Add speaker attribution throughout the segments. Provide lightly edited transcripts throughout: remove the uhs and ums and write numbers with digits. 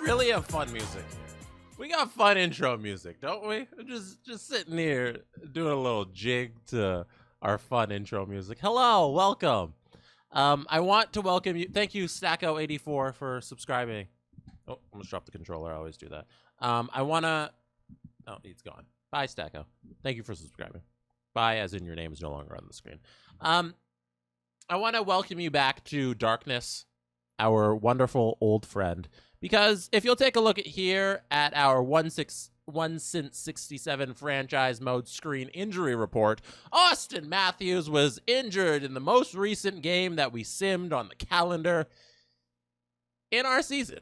Speaker 1: really have fun music here. We got fun intro music, don't we? Just sitting here doing a little jig to our fun intro music. Hello, welcome. I want to welcome you. Thank you, Stacko84, for subscribing. Oh, I'm gonna drop the controller. I always do that. I wanna. Oh, he's gone. Bye, Stacko. Thank you for subscribing. Bye, as in your name is no longer on the screen. I want to welcome you back to Darkness, our wonderful old friend. Because if you'll take a look at here at our 1 since 67 franchise mode screen injury report, Austin Matthews was injured in the most recent game that we simmed on the calendar in our season.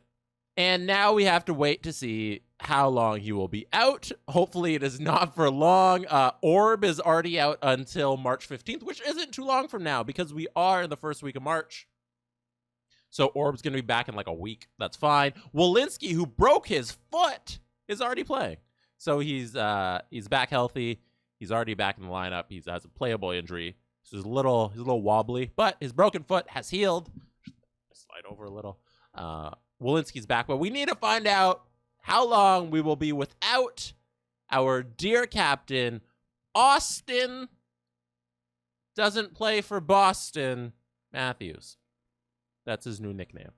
Speaker 1: And now we have to wait to see how long he will be out. Hopefully it is not for long. Orb is already out until March 15th, which isn't too long from now because we are in the first week of March. So Orb's going to be back in like a week. That's fine. Walensky, who broke his foot, is already playing. So he's back healthy. He's already back in the lineup. He has a playable injury. So he's a little wobbly, but his broken foot has healed. Slide over a little. Walensky's back, but we need to find out how long we will be without our dear captain. Austin doesn't play for Boston Matthews. That's his new nickname.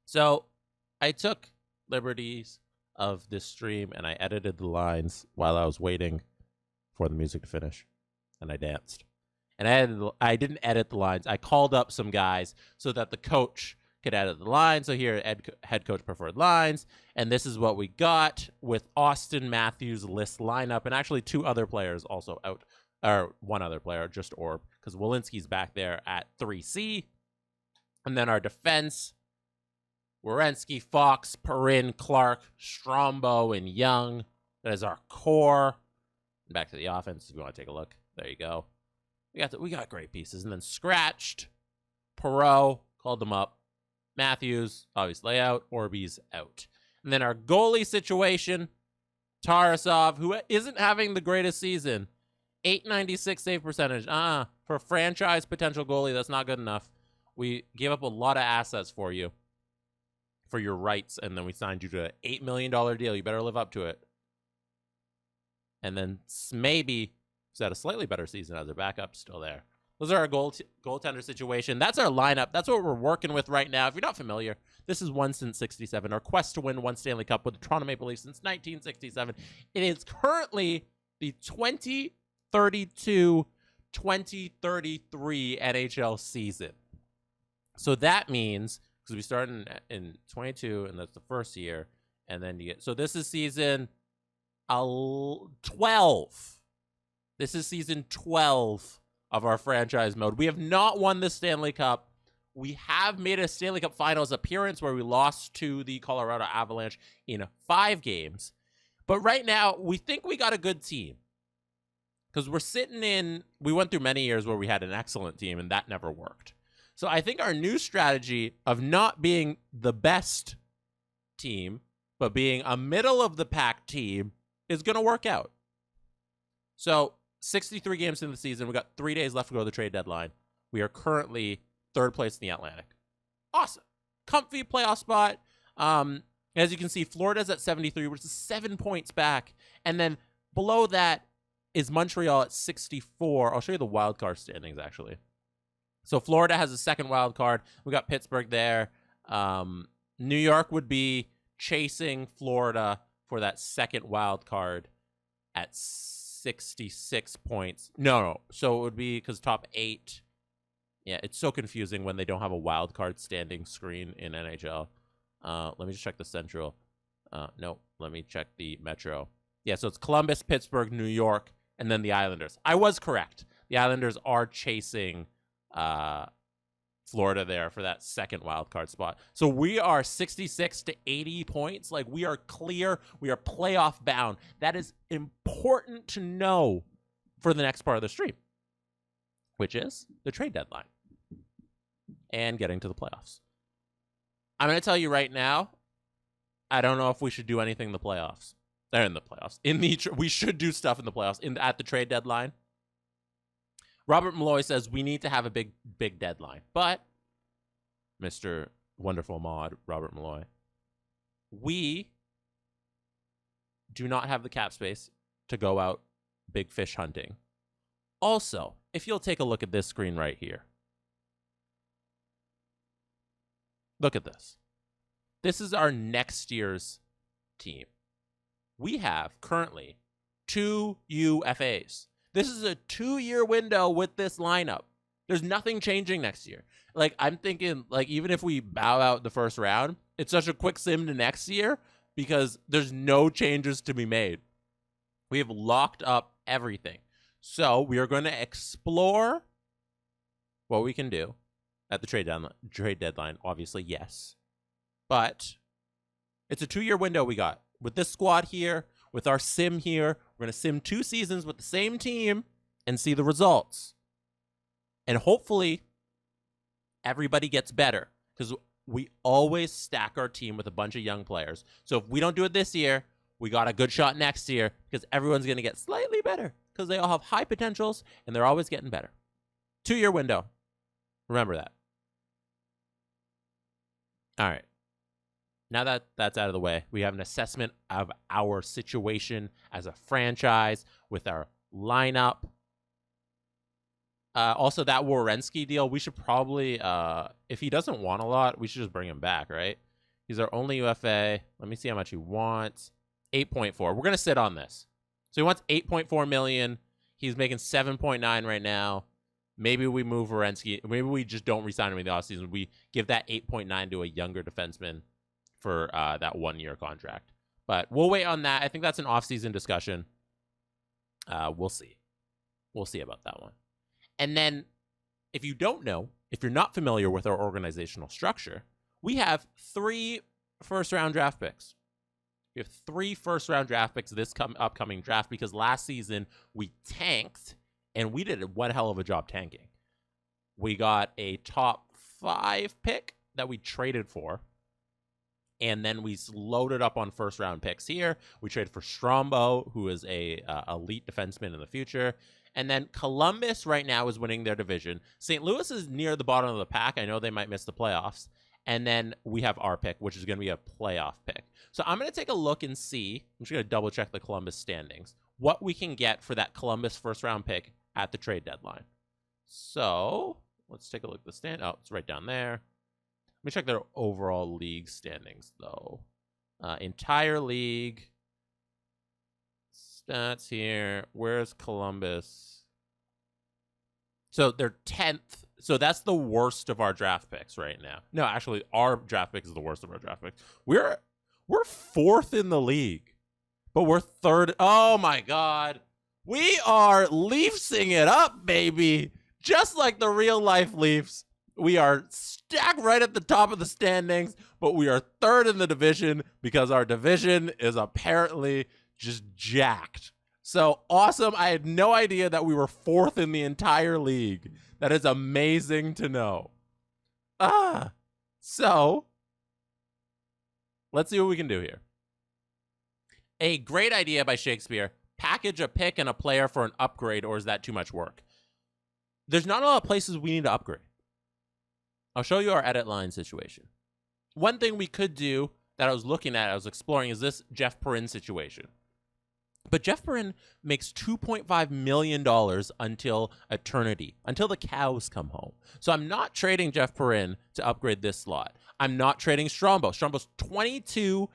Speaker 1: So I took liberties of this stream and I edited the lines while I was waiting for the music to finish. And I danced. And I didn't edit the lines. I called up some guys so that the coach could edit the lines. So here, head coach preferred lines. And this is what we got with Austin Matthews' list lineup. And actually two other players also out. Or one other player, just Orb. Because Walensky's back there at 3C. And then our defense, Werenski, Fox, Perrin, Clark, Strombo, and Young. That is our core. And back to the offense if you want to take a look. There you go. We got great pieces. And then scratched. Perot, called them up. Matthews, obviously out. Orby's out. And then our goalie situation, Tarasov, who isn't having the greatest season. .896 save percentage. For franchise potential goalie, that's not good enough. We gave up a lot of assets for you, for your rights, and then we signed you to an $8 million deal. You better live up to it. And then maybe he's had a slightly better season as a backup, still there. Those are our goaltender situation. That's our lineup. That's what we're working with right now. If you're not familiar, this is 1 since 67. Our quest to win one Stanley Cup with the Toronto Maple Leafs since 1967. It is currently the 2032-2033 NHL season. So that means, because we started in 22, and that's the first year, and then you get, so this is season 12. This is season 12 of our franchise mode. We have not won the Stanley Cup. We have made a Stanley Cup Finals appearance where we lost to the Colorado Avalanche in 5 games. But right now, we think we got a good team. Because we went through many years where we had an excellent team, and that never worked. So I think our new strategy of not being the best team, but being a middle-of-the-pack team is going to work out. So 63 games in the season. We got 3 days left to go to the trade deadline. We are currently 3rd place in the Atlantic. Awesome. Comfy playoff spot. As you can see, Florida's at 73, which is 7 points back. And then below that is Montreal at 64. I'll show you the wild card standings, actually. So Florida has a second wild card. We got Pittsburgh there. New York would be chasing Florida for that second wild card at 66 points. No. So it would be because top 8. Yeah, it's so confusing when they don't have a wild card standing screen in NHL. Let me just check the Central. No, let me check the Metro. Yeah, so it's Columbus, Pittsburgh, New York, and then the Islanders. I was correct. The Islanders are chasing Florida there for that second wild card spot. So we are 66 to 80 points. Like, we are clear. We are playoff bound. That is important to know for the next part of the stream, which is the trade deadline and getting to the playoffs. I'm going to tell you right now, I don't know if we should do anything in the playoffs. They're in the playoffs. We should do stuff in the playoffs at the trade deadline. Robert Malloy says we need to have a big deadline. But Mr. Wonderful Mod, Robert Malloy, we do not have the cap space to go out big fish hunting. Also, if you'll take a look at this screen right here. Look at this. This is our next year's team. We have currently 2 UFAs. This is a 2-year window with this lineup. There's nothing changing next year. Like, I'm thinking, like, even if we bow out the first round, it's such a quick sim to next year because there's no changes to be made. We have locked up everything. So we are going to explore what we can do at the trade deadline. Obviously, yes. But it's a 2-year window we got. With this squad here, with our sim here, we're going to sim 2 seasons with the same team and see the results. And hopefully, everybody gets better because we always stack our team with a bunch of young players. So if we don't do it this year, we got a good shot next year because everyone's going to get slightly better because they all have high potentials and they're always getting better. 2-year window. Remember that. All right. Now that that's out of the way, we have an assessment of our situation as a franchise with our lineup. Also, that Werenski deal, we should probably, if he doesn't want a lot, we should just bring him back, right? He's our only UFA. Let me see how much he wants. 8.4. We're going to sit on this. So he wants 8.4 million. He's making 7.9 right now. Maybe we move Werenski. Maybe we just don't re-sign him in the offseason. We give that 8.9 to a younger defenseman for that 1-year contract. But we'll wait on that. I think that's an off-season discussion. We'll see. We'll see about that one. And then, if you don't know, if you're not familiar with our organizational structure, we have 3 first-round draft picks. We have 3 first-round draft picks this upcoming draft because last season we tanked, and we did one hell of a job tanking. We got a top 5 pick that we traded for, and then we loaded up on first-round picks here. We traded for Strombo, who is a elite defenseman in the future. And then Columbus right now is winning their division. St. Louis is near the bottom of the pack. I know they might miss the playoffs. And then we have our pick, which is going to be a playoff pick. So I'm going to take a look and see. I'm just going to double-check the Columbus standings. What we can get for that Columbus first-round pick at the trade deadline. So let's take a look at the stand. Oh, it's right down there. Let me check their overall league standings, though. Entire league. Stats here. Where's Columbus? So they're 10th. So that's the worst of our draft picks right now. No, actually, our draft pick is the worst of our draft picks. We're 4th in the league, but we're 3rd. Oh my God, we are Leafsing it up, baby! Just like the real life Leafs, we are stacked right at the top of the standings, but we are 3rd in the division because our division is apparently just jacked. So awesome. I had no idea that we were 4th in the entire league. That is amazing to know. So let's see what we can do here. A great idea by Shakespeare. Package a pick and a player for an upgrade, or is that too much work? There's not a lot of places we need to upgrade. I'll show you our edit line situation. One thing we could do that I was looking at, I was exploring, is this Jeff Perrin situation. But Jeff Perrin makes $2.5 million until eternity, until the cows come home. So I'm not trading Jeff Perrin to upgrade this slot. I'm not trading Strombo. Strombo's 22,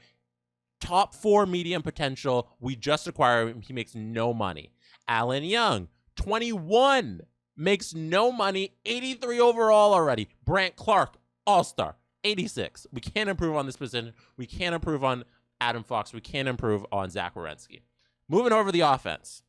Speaker 1: top 4 medium potential. We just acquired him. He makes no money. Alan Young, 21, makes no money, 83 overall already. Brant Clark, all-star, 86. We can't improve on this position. We can't improve on Adam Fox. We can't improve on Zach Werenski. Moving over the offense.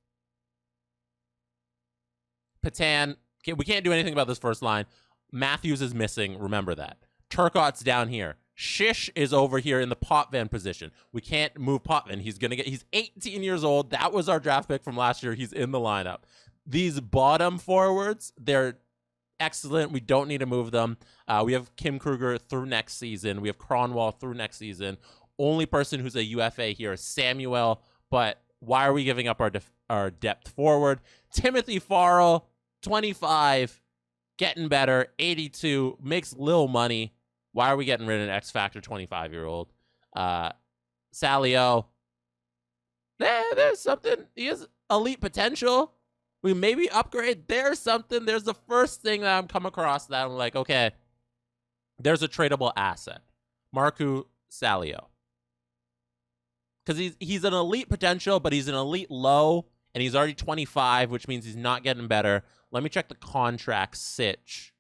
Speaker 1: Patan, we can't do anything about this first line. Matthews is missing. Remember that. Turcotte's down here. Shish is over here in the Potvin position. We can't move Potvin. He's 18 years old. That was our draft pick from last year. He's in the lineup. These bottom forwards, they're excellent. We don't need to move them. We have Kim Kruger through next season. We have Cronwall through next season. Only person who's a UFA here is Samuel, but why are we giving up our depth forward? Timothy Farrell, 25, getting better, 82, makes little money. Why are we getting rid of an X Factor 25-year-old? Salio, there's something. He has elite potential. We maybe upgrade. There's something. There's the first thing that I'm come across that I'm like, okay, there's a tradable asset. Marco Salio. Because he's an elite potential, but he's an elite low, and he's already 25, which means he's not getting better. Let me check the contract sitch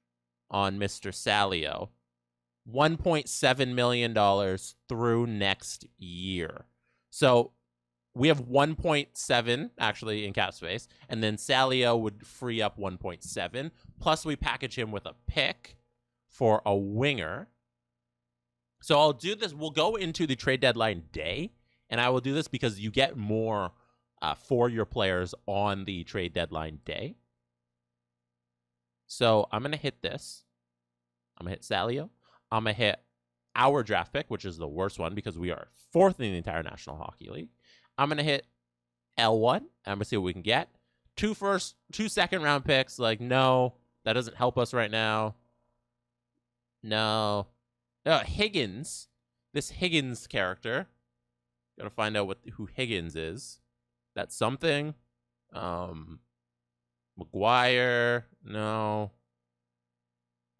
Speaker 1: on Mr. Salio. $1.7 million through next year. So we have 1.7 actually in cap space, and then Salio would free up 1.7. Plus, we package him with a pick for a winger. So I'll do this. We'll go into the trade deadline day, and I will do this because you get more for your players on the trade deadline day. So I'm going to hit this. I'm going to hit Salio. I'm going to hit our draft pick, which is the worst one because we are 4th in the entire National Hockey League. I'm going to hit L1. I'm going to see what we can get. 2 second-round picks. Like, no, that doesn't help us right now. No. Higgins. This Higgins character. Got to find out who Higgins is. That's something. McGuire. No.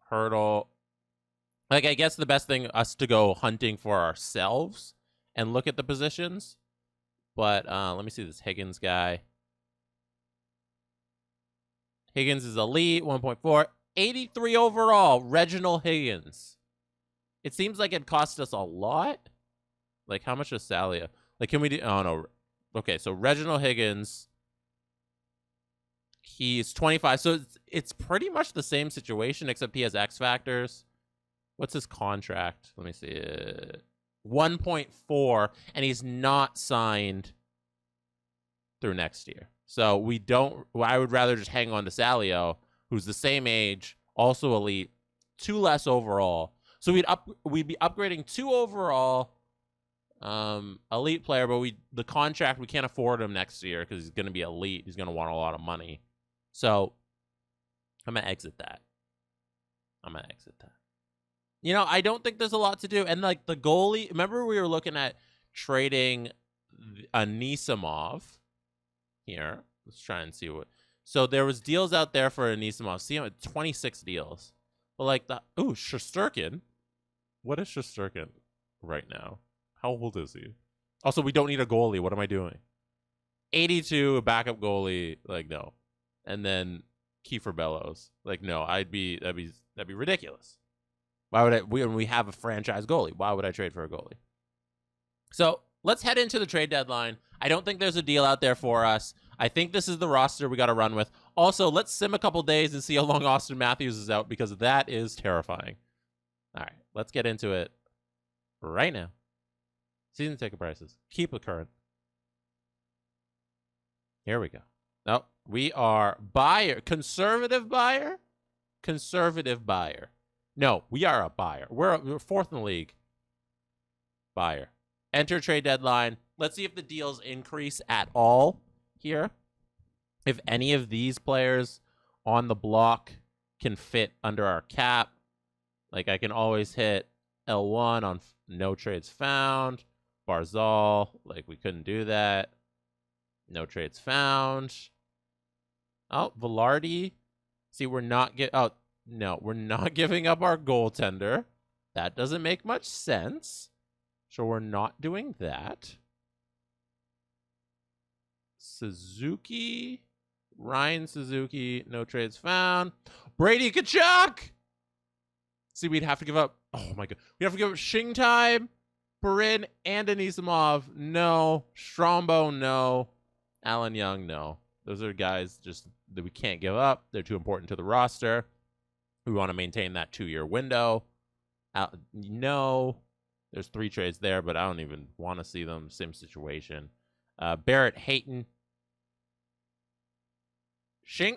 Speaker 1: Hurdle. Like, I guess the best thing us to go hunting for ourselves and look at the positions. But let me see this Higgins guy. Higgins is elite, 1.4. 83 overall, Reginald Higgins. It seems like it cost us a lot. Like, how much is Salio? Like, can we do... Oh, no. Okay, so Reginald Higgins. He's 25. So it's pretty much the same situation, except he has X factors. What's his contract? Let me see. 1.4, and he's not signed through next year. So we don't... I would rather just hang on to Salio, who's the same age, also elite, 2 less overall. So we'd be upgrading 2 overall, elite player, but the contract, we can't afford him next year because he's going to be elite. He's going to want a lot of money. So I'm going to exit that. You know, I don't think there's a lot to do. And, like, the goalie... Remember we were looking at trading Anisimov here. Let's try and see what... So there was deals out there for Anisimov. See him at 26 deals. But, like, Shesterkin. What is Shesterkin right now? How old is he? Also, we don't need a goalie. What am I doing? 82, a backup goalie. Like, no. And then Kiefer Bellows. Like, no, that'd be ridiculous. Why would when we have a franchise goalie, why would I trade for a goalie? So let's head into the trade deadline. I don't think there's a deal out there for us. I think this is the roster we got to run with. Also, let's sim a couple days and see how long Austin Matthews is out because that is terrifying. All right, let's get into it right now. Season ticket prices. Keep it current. Here we go. No, we are buyer. Conservative buyer? Conservative buyer. No, we are a buyer. We're 4th in the league. Buyer. Enter trade deadline. Let's see if the deals increase at all here. If any of these players on the block can fit under our cap. Like, I can always hit L1 on no trades found. Barzal, like, we couldn't do that. No trades found. Oh, Velarde. See, we're not we're not giving up our goaltender. That doesn't make much sense. So we're not doing that. Suzuki. Ryan Suzuki. No trades found. Brady Tkachuk. See, we'd have to give up... Oh, my God. We'd have to give up Shingtime, Perrin, and Anisimov. No. Strombo, no. Alan Young, no. Those are guys just that we can't give up. They're too important to the roster. We want to maintain that 2-year window. No. There's 3 trades there, but I don't even want to see them. Same situation. Barrett Hayton.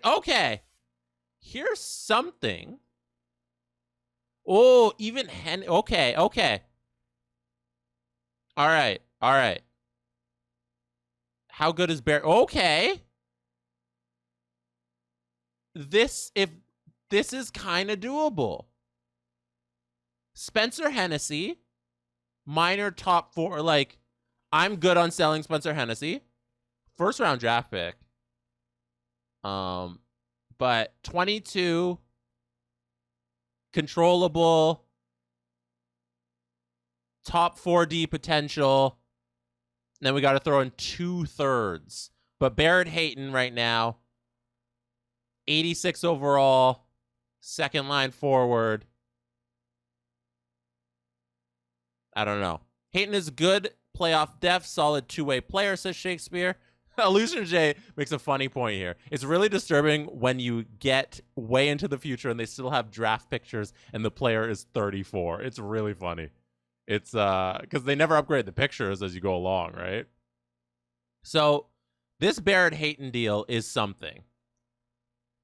Speaker 1: Okay. Here's something. Oh, even Okay. All right. How good is Barrett? Okay. This is kind of doable. Spencer Hennessy, minor top 4. Like, I'm good on selling Spencer Hennessy. First round draft pick. But 22, controllable, top 4D potential. Then we got to throw in 2/3. But Barrett Hayton right now, 86 overall, second line forward. I don't know. Hayton is good playoff depth, solid two-way player, says Shakespeare. Illusion J makes a funny point here. It's really disturbing when you get way into the future and they still have draft pictures and the player is 34. It's really funny. It's because they never upgrade the pictures as you go along, right? So this Barrett Hayton deal is something.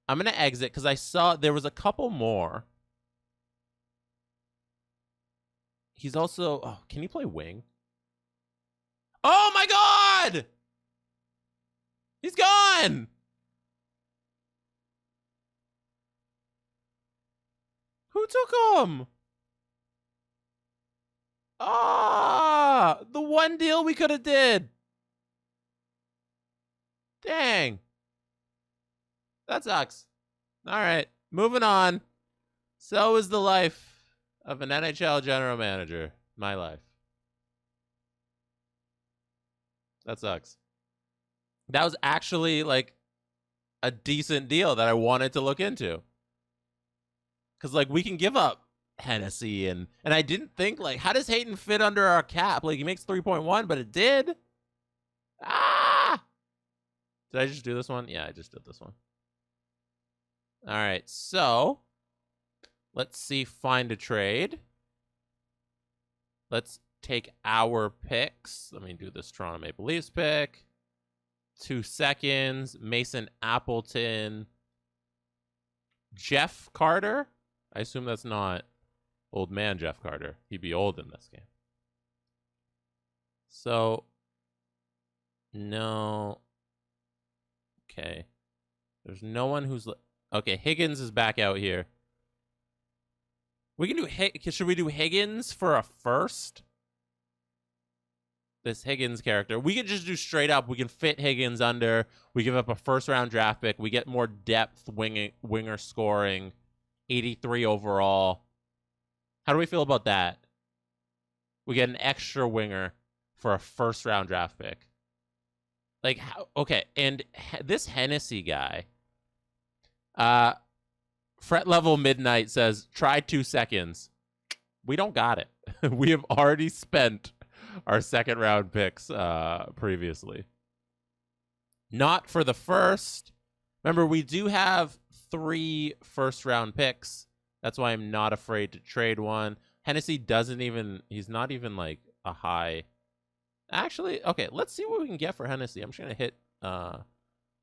Speaker 1: I'm going to exit because I saw there was a couple more. He's also... Oh, can he play wing? Oh, my God! He's gone! Who took him? Ah! The one deal we could have did. Dang. That sucks. All right, moving on. So is the life of an NHL general manager. My life. That sucks. That was actually like a decent deal that I wanted to look into. Because like we can give up Hennessy and I didn't think like how does Hayton fit under our cap? Like he makes 3.1, but it did. Ah! Did I just do this one? Yeah, I just did this one. All right, so let's see. Find a trade. Let's take our picks. Let me do this Toronto Maple Leafs pick. 2 seconds. Mason Appleton. Jeff Carter. I assume that's not old man Jeff Carter. He'd be old in this game. So, no. Okay. There's no one who's... Okay, Higgins is back out here. We can do... Should we do Higgins for a first? This Higgins character. We could just do straight up. We can fit Higgins under. We give up a first-round draft pick. We get more depth, winger scoring. 83 overall. How do we feel about that? We get an extra winger for a first-round draft pick. Like, how? Okay, and this Hennessy guy... Fret Level Midnight says, try 2 seconds. We don't got it. We have already spent our second round picks previously. Not for the first. Remember, we do have 3 first round picks. That's why I'm not afraid to trade one. Hennessy doesn't even, he's not even like a high. Actually, okay, let's see what we can get for Hennessy. I'm just going to hit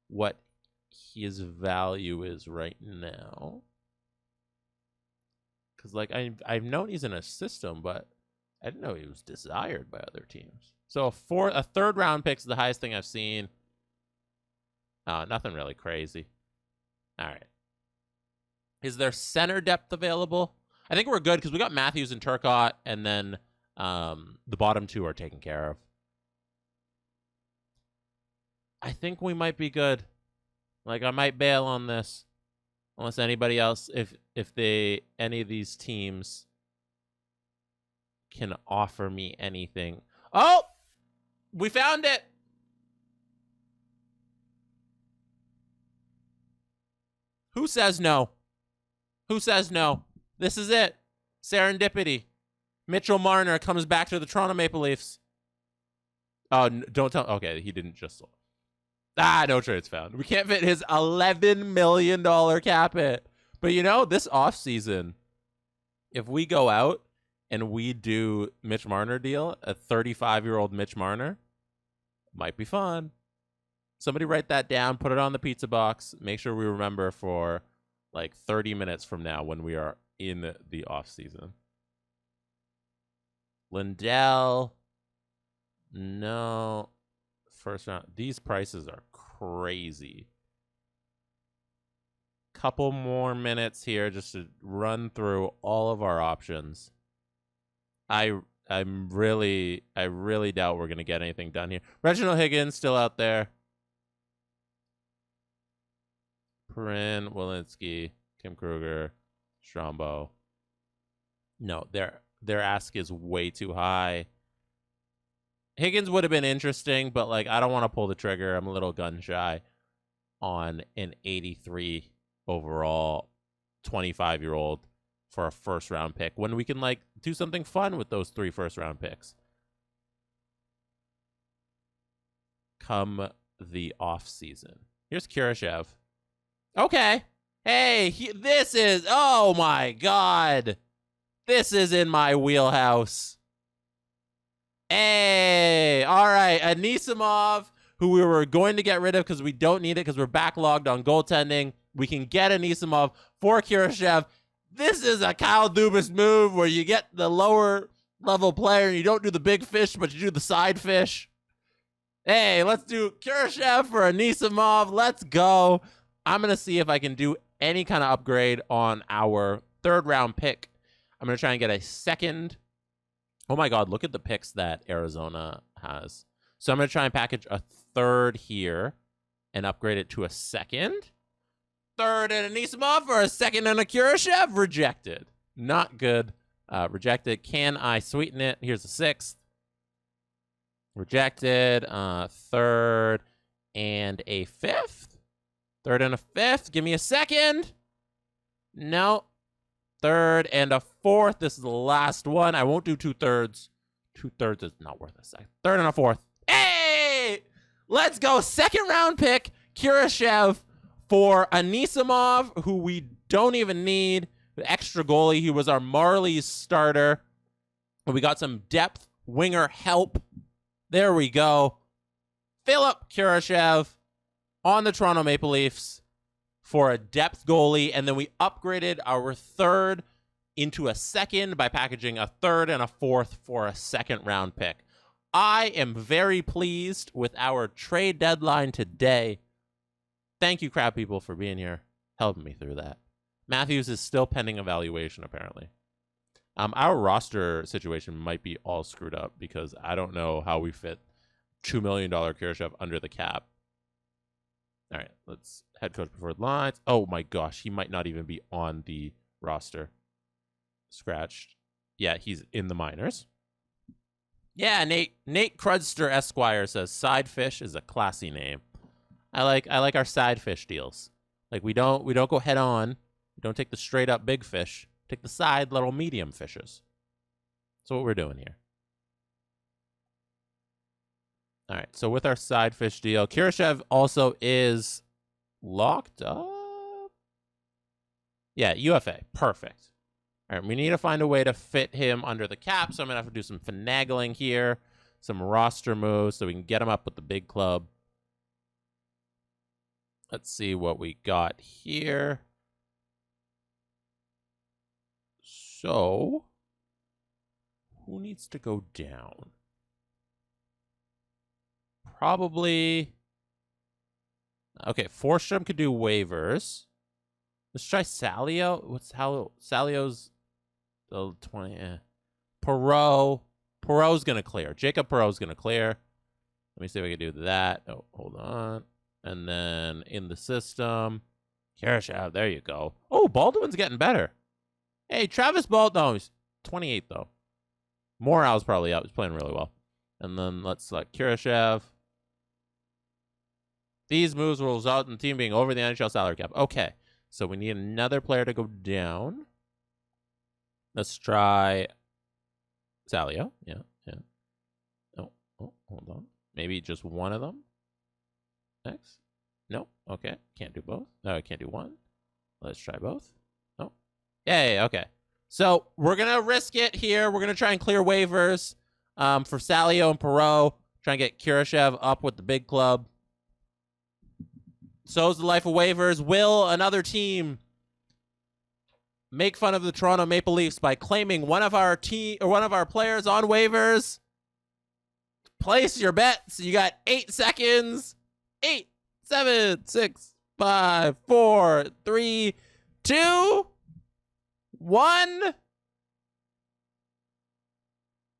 Speaker 1: what his value is right now. Because, like, I've known he's in a system, but I didn't know he was desired by other teams. So, a third round pick is the highest thing I've seen. Nothing really crazy. All right. Is there center depth available? I think we're good because we got Matthews and Turcotte, and then the bottom 2 are taken care of. I think we might be good. Like, I might bail on this. Unless anybody else, if any of these teams can offer me anything. Oh! We found it! Who says no? Who says no? This is it. Serendipity. Mitchell Marner comes back to the Toronto Maple Leafs. Oh, don't tell. Okay, he didn't just... no trades found. We can't fit his $11 million cap hit. But, you know, this offseason, if we go out and we do Mitch Marner deal, a 35-year-old Mitch Marner, might be fun. Somebody write that down, put it on the pizza box. Make sure we remember for, like, 30 minutes from now when we are in the offseason. Lindell. No. First round. These prices are crazy. Couple more minutes here just to run through all of our options. I I really doubt we're gonna get anything done here. Reginald Higgins still out there. Perrin, Walensky, Kim Kruger, Strombo. No, their ask is way too high. Higgins would have been interesting, but like I don't want to pull the trigger. I'm a little gun shy on an 83 overall 25-year-old for a first round pick when we can like do something fun with those 3 first round picks come the off season. Here's Kurashev. Okay. Hey, this is, oh my God. This is in my wheelhouse. Hey, all right. Anisimov, who we were going to get rid of because we don't need it because we're backlogged on goaltending. We can get Anisimov for Kurashev. This is a Kyle Dubas move where you get the lower level player and you don't do the big fish, but you do the side fish. Hey, let's do Kurashev for Anisimov. Let's go. I'm going to see if I can do any kind of upgrade on our 3rd round pick. I'm going to try and get a second. Oh my God, look at the picks that Arizona has. So I'm going to try and package a 3rd here and upgrade it to a 2nd. 3rd and Anisimov for a 2nd and a Kurashev. Rejected. Not good. Rejected. Can I sweeten it? Here's a 6th. Rejected. 3rd and a 5th. 3rd and a 5th. Give me a 2nd. No. 3rd and a 4th. This is the last one. I won't do 2/3. 2/3 is not worth a 2nd. 3rd and a 4th. Hey! Let's go. 2nd round pick. Kurashev for Anisimov, who we don't even need. The extra goalie. He was our Marlies starter. And we got some depth winger help. There we go. Philip Kurashev on the Toronto Maple Leafs for a depth goalie, and then we upgraded our 3rd into a 2nd by packaging a 3rd and a 4th for a 2nd round pick. I am very pleased with our trade deadline today. Thank you, crap people, for being here, helping me through that. Matthews is still pending evaluation, apparently. Our roster situation might be all screwed up because I don't know how we fit $2 million Kurashev under the cap. All right, let's head coach preferred lines. Oh my gosh, he might not even be on the roster. Scratched. Yeah, he's in the minors. Yeah, Nate Crudster Esquire says side fish is a classy name. I like our side fish deals. Like we don't go head on. We don't take the straight up big fish. Take the side little medium fishes. That's what we're doing here. All right, so with our side fish deal, Kurashev also is locked up. Yeah, UFA. Perfect. All right, we need to find a way to fit him under the cap, so I'm going to have to do some finagling here, some roster moves so we can get him up with the big club. Let's see what we got here. So, who needs to go down? Probably. Okay, Forsstrom could do waivers. Let's try Salio. What's how Salio's the 20? Perreault. Perreault's gonna clear. Jacob Perreault's gonna clear. Let me see if I can do that. Oh, hold on. And then in the system, Kurashev. There you go. Oh, Baldwin's getting better. Hey, Travis Baldwin. No, he's 28 though. Morale's probably up. He's playing really well. And then let's select Kurashev. These moves will result in the team being over the NHL salary cap. Okay, so we need another player to go down. Let's try Salio. Yeah. Oh, hold on. Maybe just one of them. Next. No. Okay. Can't do both. No, I can't do one. Let's try both. Oh. Yay. Okay. So we're going to risk it here. We're going to try and clear waivers for Salio and Perreault. Try and get Kurashev up with the big club. So's the life of waivers. Will another team make fun of the Toronto Maple Leafs by claiming one of our players on waivers? Place your bets. You got 8 seconds. 8, 7, 6, 5, 4, 3, 2, 1.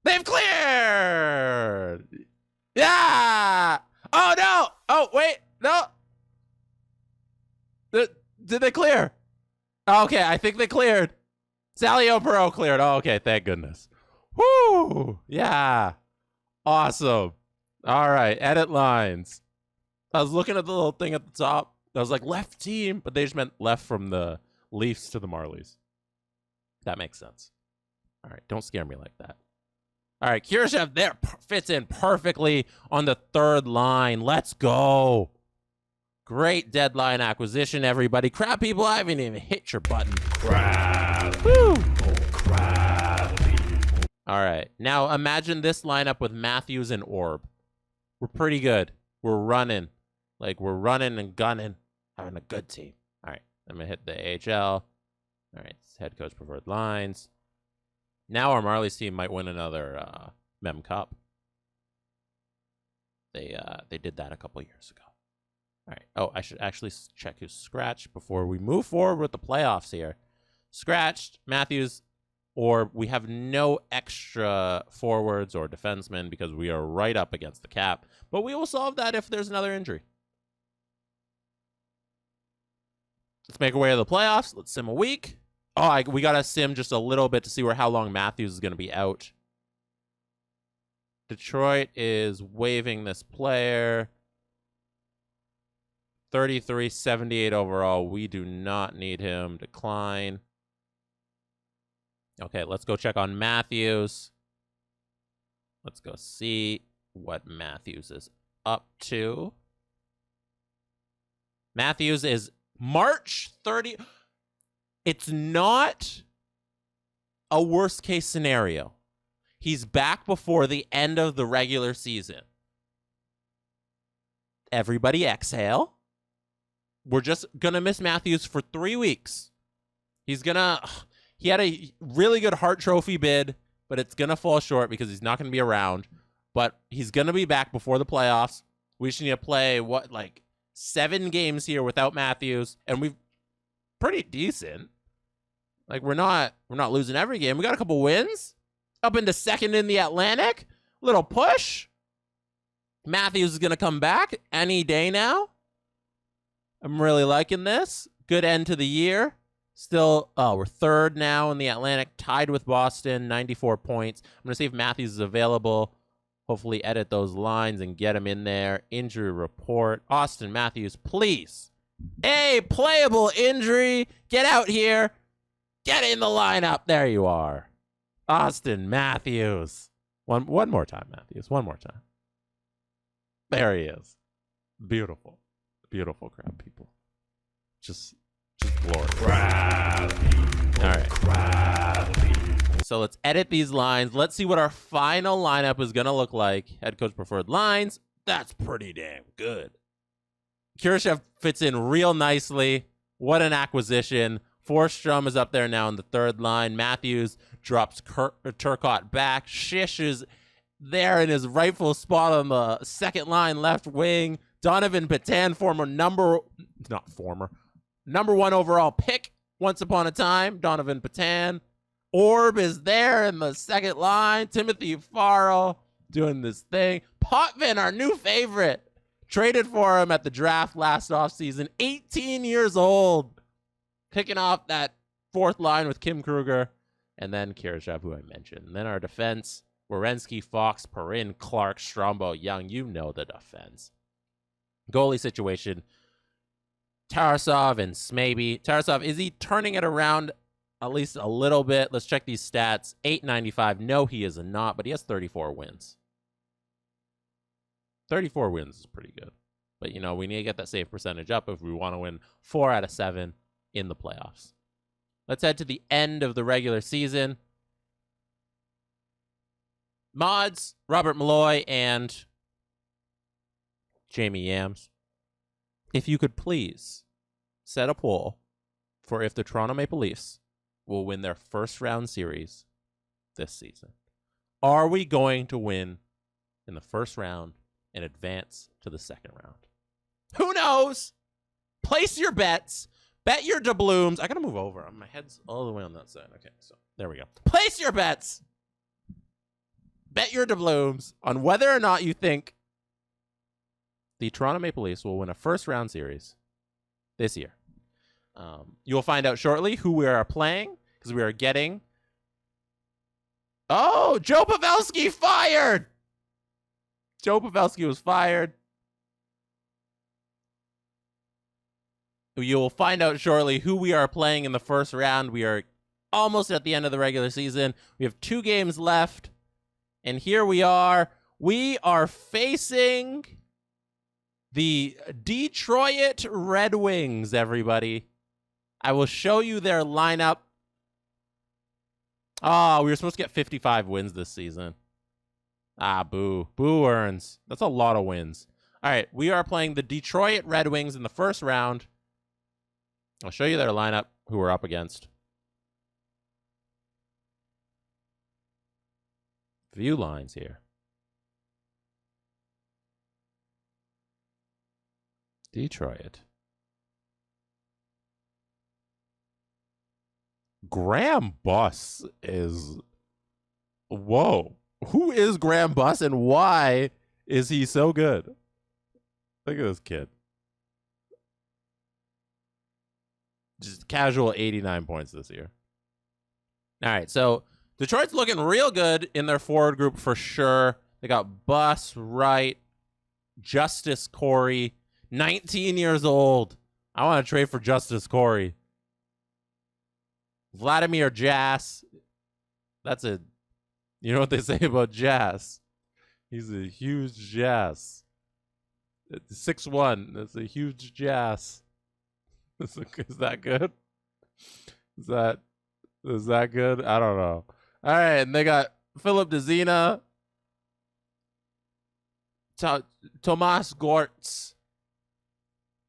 Speaker 1: They've cleared. Yeah. Oh, no. Oh, wait. No. Did they clear? Okay, I think they cleared. Sally O'Perot cleared. Oh, okay, thank goodness. Woo! Yeah. Awesome. All right, edit lines. I was looking at the little thing at the top. I was like, left team, but they just meant left from the Leafs to the Marlies. That makes sense. All right, don't scare me like that. All right, Kurashev there fits in perfectly on the third line. Let's go. Great deadline acquisition, everybody. Crap, people, I haven't even hit your button.
Speaker 2: Crap.
Speaker 1: Woo.
Speaker 2: Oh, crap.
Speaker 1: All right, now imagine this lineup with Matthews and Orb. We're pretty good. We're running. Like, we're running and gunning. Having a good team. All right, I'm going to hit the AHL. All right, head coach preferred lines. Now our Marlies team might win another Mem Cup. They did that a couple years ago. All right. Oh, I should actually check who's scratched before we move forward with the playoffs here. Scratched, Matthews, or we have no extra forwards or defensemen because we are right up against the cap. But we will solve that if there's another injury. Let's make our way to the playoffs. Let's sim a week. Oh, we got to sim just a little bit to see how long Matthews is going to be out. Detroit is waiving this player. 33, 78 overall. We do not need him. Decline. Okay, let's go check on Matthews. Let's go see what Matthews is up to. Matthews is March 30. It's not a worst case scenario. He's back before the end of the regular season. Everybody exhale. We're just going to miss Matthews for 3 weeks. He had a really good Hart Trophy bid, but it's going to fall short because he's not going to be around. But he's going to be back before the playoffs. We just need to play, 7 games here without Matthews, and we've pretty decent. Like, we're not losing every game. We got a couple wins. Up into second in the Atlantic. Little push. Matthews is going to come back any day now. I'm really liking this. Good end to the year. Still, we're third now in the Atlantic, tied with Boston, 94 points. I'm going to see if Matthews is available. Hopefully edit those lines and get him in there. Injury report. Austin Matthews, please. Hey, playable injury. Get out here. Get in the lineup. There you are. Austin Matthews. One more time, Matthews. One more time. There he is. Beautiful. Beautiful crowd, people. Just glorious.
Speaker 2: Crap.
Speaker 1: All right.
Speaker 2: Crap.
Speaker 1: So let's edit these lines. Let's see what our final lineup is going to look like. Head coach preferred lines. That's pretty damn good. Kurashev fits in real nicely. What an acquisition. Forsstrom is up there now in the third line. Matthews drops Turcotte back. Shish is there in his rightful spot on the second line left wing. Donovan Patan, number 1 overall pick once upon a time. Donovan Patan. Orb is there in the second line. Timothy Farrell doing this thing. Potvin, our new favorite. Traded for him at the draft last offseason. 18 years old. Picking off that fourth line with Kim Kruger. And then Kurashev, who I mentioned. And then our defense. Werenski, Fox, Perrin, Clark, Strombo, Young. You know the defense. Goalie situation. Tarasov and Smaby. Tarasov, is he turning it around at least a little bit? Let's check these stats. .895. No, he is not, but he has 34 wins. 34 wins is pretty good. But, we need to get that save percentage up if we want to win 4 out of 7 in the playoffs. Let's head to the end of the regular season. Mods, Robert Malloy, and Jamie Yams. If you could please set a poll for if the Toronto Maple Leafs will win their first round series this season. Are we going to win in the first round and advance to the second round? Who knows? Place your bets. Bet your doubloons. I got to move over. My head's all the way on that side. Okay, so there we go. Place your bets. Bet your doubloons on whether or not you think the Toronto Maple Leafs will win a first-round series this year. You'll find out shortly who we are playing because we are getting... Oh, Joe Pavelski fired! Joe Pavelski was fired. You will find out shortly who we are playing in the first round. We are almost at the end of the regular season. We have 2 games left. And here we are. We are facing the Detroit Red Wings, everybody. I will show you their lineup. Oh, we were supposed to get 55 wins this season. Ah, boo. Boo earns. That's a lot of wins. All right, we are playing the Detroit Red Wings in the first round. I'll show you their lineup, who we're up against. View lines here. Detroit. Graham Buss is... Whoa. Who is Graham Buss and why is he so good? Look at this kid. Just casual 89 points this year. All right, so Detroit's looking real good in their forward group for sure. They got Buss, Wright, Justice Corey, 19 years old. I want to trade for Justice Corey. Vladimir Jass. That's a... You know what they say about Jass? He's a huge Jass. 6'1". That's a huge Jass. Is that good? Is that good? I don't know. All right, and they got Philip Dzina, Tomas Gortz.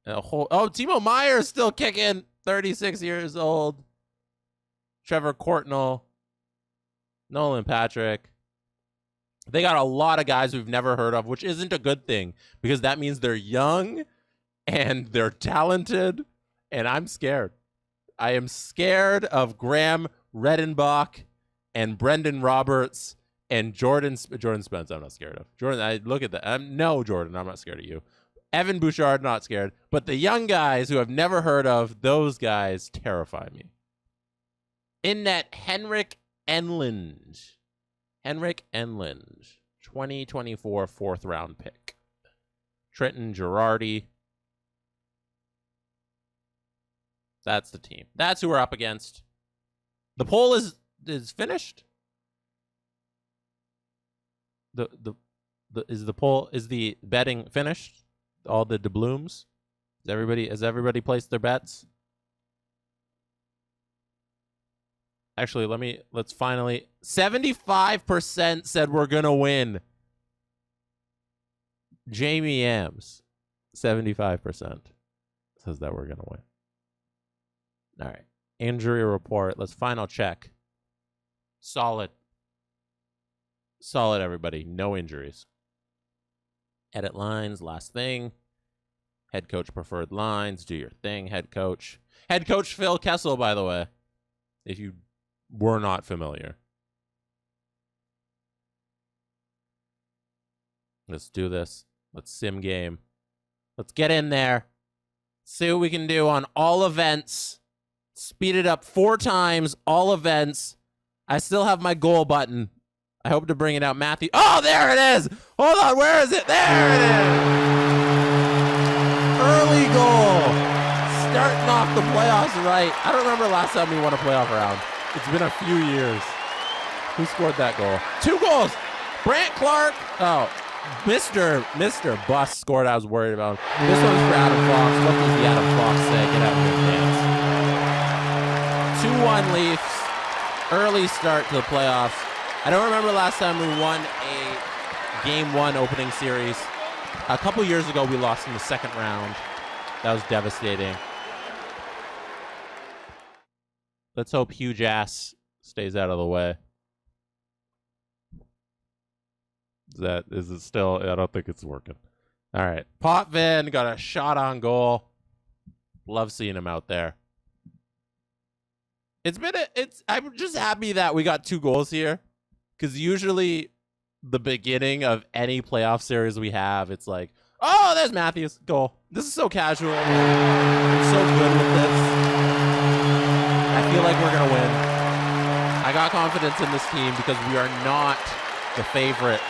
Speaker 1: Timo Meyer is still kicking, 36 years old. Trevor Courtnall, Nolan Patrick. They got a lot of guys we've never heard of, which isn't a good thing because that means they're young and they're talented, and I'm scared. I am scared of Graham Redenbach and Brendan Roberts and Jordan Spence. I'm not scared of. Jordan, I look at that. No, Jordan, I'm not scared of you. Evan Bouchard, not scared. But the young guys who I've never heard of, those guys terrify me. In net, Henrik Enlund. 2024 fourth round pick. Trenton Girardi. That's the team. That's who we're up against. The poll is finished. Is the betting finished? All the doubloons? Has everybody placed their bets? Actually, let's finally... 75% said we're going to win. Jamie Ams, 75% says that we're going to win. All right. Injury report. Let's final check. Solid, everybody. No injuries. Edit lines. Last thing. Head coach preferred lines. Do your thing, head coach. Head coach Phil Kessel, by the way. If you were not familiar. Let's do this. Let's sim game. Let's get in there. See what we can do on all events. Speed it up 4 times, all events. I still have my goal button. I hope to bring it out. Matthew. Oh, there it is. Hold on. Where is it? There it is. Early goal. Starting off the playoffs right. I don't remember last time we won a playoff round. It's been a few years. Who scored that goal? 2 goals. Brant Clark. Oh, Mr. Buss scored. I was worried about. This one's for Adam Fox. What does the Adam Fox say? Get out here and dance. 2-1 Leafs. Early start to the playoffs. I don't remember last time we won a Game 1 opening series. A couple years ago, we lost in the second round. That was devastating. Let's hope Huge Ass stays out of the way. Is it still? I don't think it's working. All right. Potvin got a shot on goal. Love seeing him out there. I'm just happy that we got 2 goals here. Because usually the beginning of any playoff series we have. It's like, oh, there's Matthews. Goal. This is so casual. I'm so good with this. I feel like we're going to win. I got confidence in this team because we are not the favorite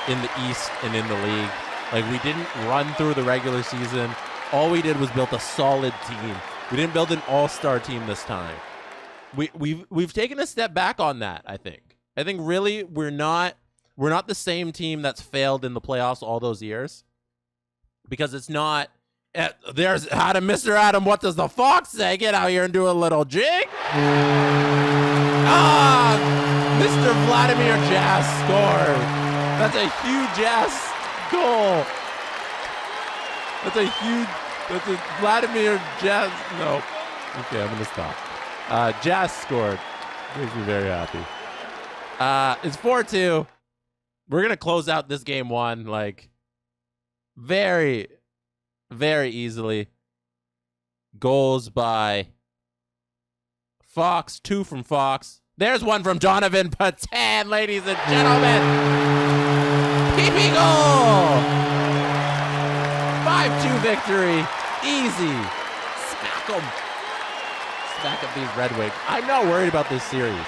Speaker 1: in the East and in the league. Like, we didn't run through the regular season. All we did was build a solid team. We didn't build an all-star team this time. We've taken a step back on that, I think. I think really we're not the same team that's failed in the playoffs all those years. Because it's not there's Adam, Mr. Adam, what does the Fox say? Get out here and do a little jig. Mr. Vladimir Jazz scored. That's a huge ass goal. That's a Vladimir Jazz. No. Okay, I'm going to stop. Jazz scored. Makes me very happy. It's 4-2. We're going to close out this game one, like, very, very easily. Goals by Fox. 2 from Fox. There's one from Donovan Patan, ladies and gentlemen. PP goal. 5-2 victory. Easy. Smack them. Smack up these Red Wings. I'm not worried about this series.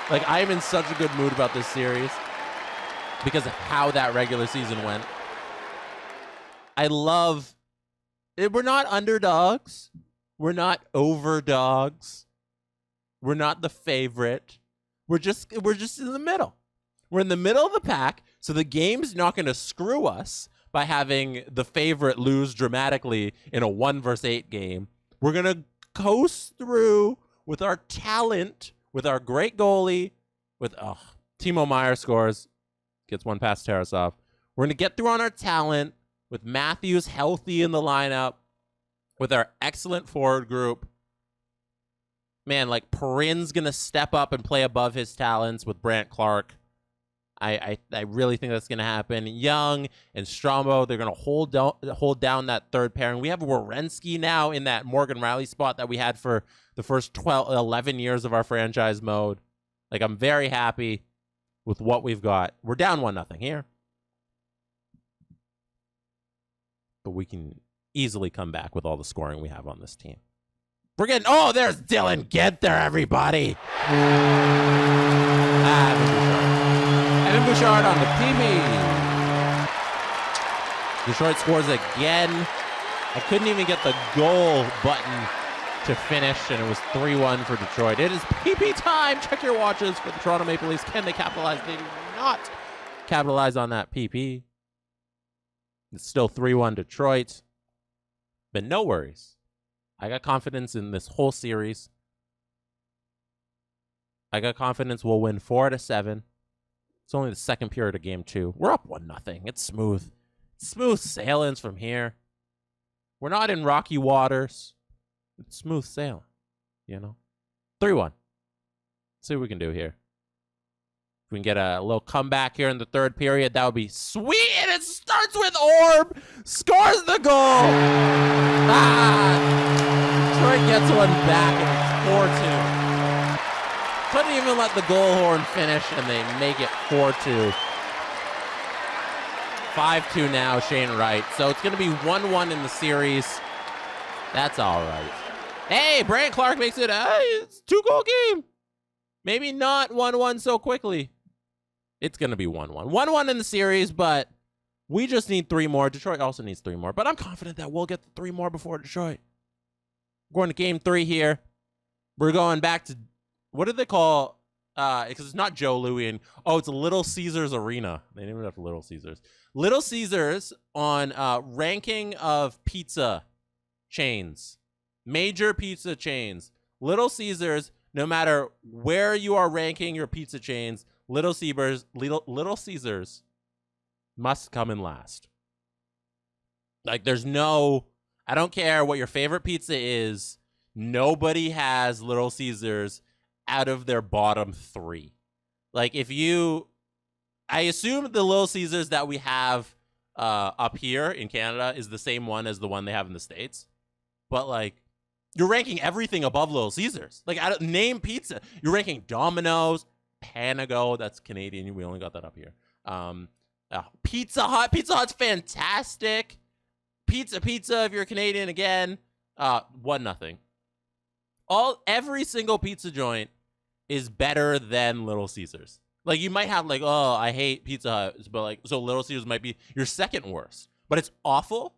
Speaker 1: Like, I am in such a good mood about this series because of how that regular season went. I love it. We're not underdogs. We're not overdogs. We're not the favorite. We're just in the middle. We're in the middle of the pack, so the game's not going to screw us by having the favorite lose dramatically in a 1-versus-8 game. We're going to coast through with our talent, with our great goalie, with Timo Meier scores, gets one past Tarasov. We're going to get through on our talent with Matthews healthy in the lineup, with our excellent forward group. Man, like, Perrin's going to step up and play above his talents with Brandt Clark. I really think that's going to happen. Young and Strombo, they're going to hold down that third pairing. We have Werenski now in that Morgan Riley spot that we had for the first 11 years of our franchise mode. Like, I'm very happy with what we've got. We're down 1-0 here. But we can easily come back with all the scoring we have on this team. We're getting... Oh, there's Dylan. Get there, everybody. Evan Bouchard on the PB. Detroit scores again. I couldn't even get the goal button to finish, and it was 3-1 for Detroit. It is PP time. Check your watches for the Toronto Maple Leafs. Can they capitalize? They do not capitalize on that PP. It's still 3-1 Detroit. But no worries. I got confidence in this whole series. I got confidence we'll win 4-7. It's only the second period of game 2. We're up 1-0. It's smooth. Smooth sailings from here. We're not in rocky waters. It's smooth sailing, you know? 3-1. See what we can do here. If we can get a little comeback here in the third period, that would be sweet. And it starts with Orb. Scores the goal. Detroit gets one back, and it's 4-2. Couldn't even let the goal horn finish, and they make it 4-2. 5-2 now, Shane Wright. So it's going to be 1-1 in the series. That's all right. Hey, Brandt Clark makes it it's a 2-goal game. Maybe not 1-1 so quickly. It's going to be 1-1. 1-1 in the series, but we just need 3 more. Detroit also needs 3 more, but I'm confident that we'll get the 3 more before Detroit. We're going to game 3 here. We're going back to, what did they call, because it's not Joe Louis, and, it's Little Caesars Arena. They named it after Little Caesars. Little Caesars on ranking of pizza chains. Major pizza chains. Little Caesars, no matter where you are ranking your pizza chains, Little Caesars must come in last. Like, there's no, I don't care what your favorite pizza is, nobody has Little Caesars out of their bottom 3. Like, I assume the Little Caesars that we have up here in Canada is the same one as the one they have in the States. But, like, you're ranking everything above Little Caesars. Like, name pizza. You're ranking Domino's, Panago, that's Canadian. We only got that up here. Pizza Hut. Pizza Hut's fantastic. Pizza, if you're a Canadian again. 1-0. Every single pizza joint is better than Little Caesars. Like, you might have, like, oh, I hate Pizza Hut, but, like, so Little Caesars might be your second worst. But it's awful.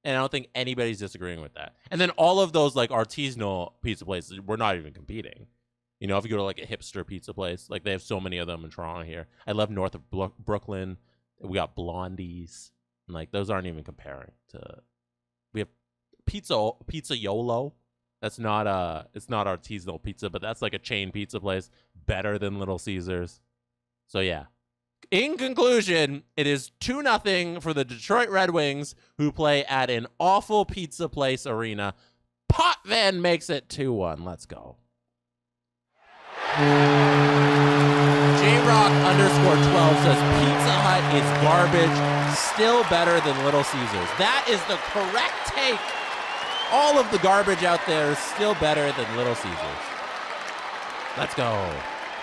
Speaker 1: And I don't think anybody's disagreeing with that. And then all of those, like, artisanal pizza places, we're not even competing. You know, if you go to, like, a hipster pizza place, like, they have so many of them in Toronto here. I love north of Brooklyn. We got Blondies. And, like, those aren't even comparing to... We have Pizza YOLO. That's not it's not artisanal pizza, but that's like a chain pizza place. Better than Little Caesars. So, yeah. In conclusion, it is 2-0 for the Detroit Red Wings, who play at an awful pizza place arena. Potvin makes it 2-1. Let's go. JRock_12 says Pizza Hut is garbage, still better than Little Caesars. That is the correct take. All of the garbage out there is still better than Little Caesars. Let's go.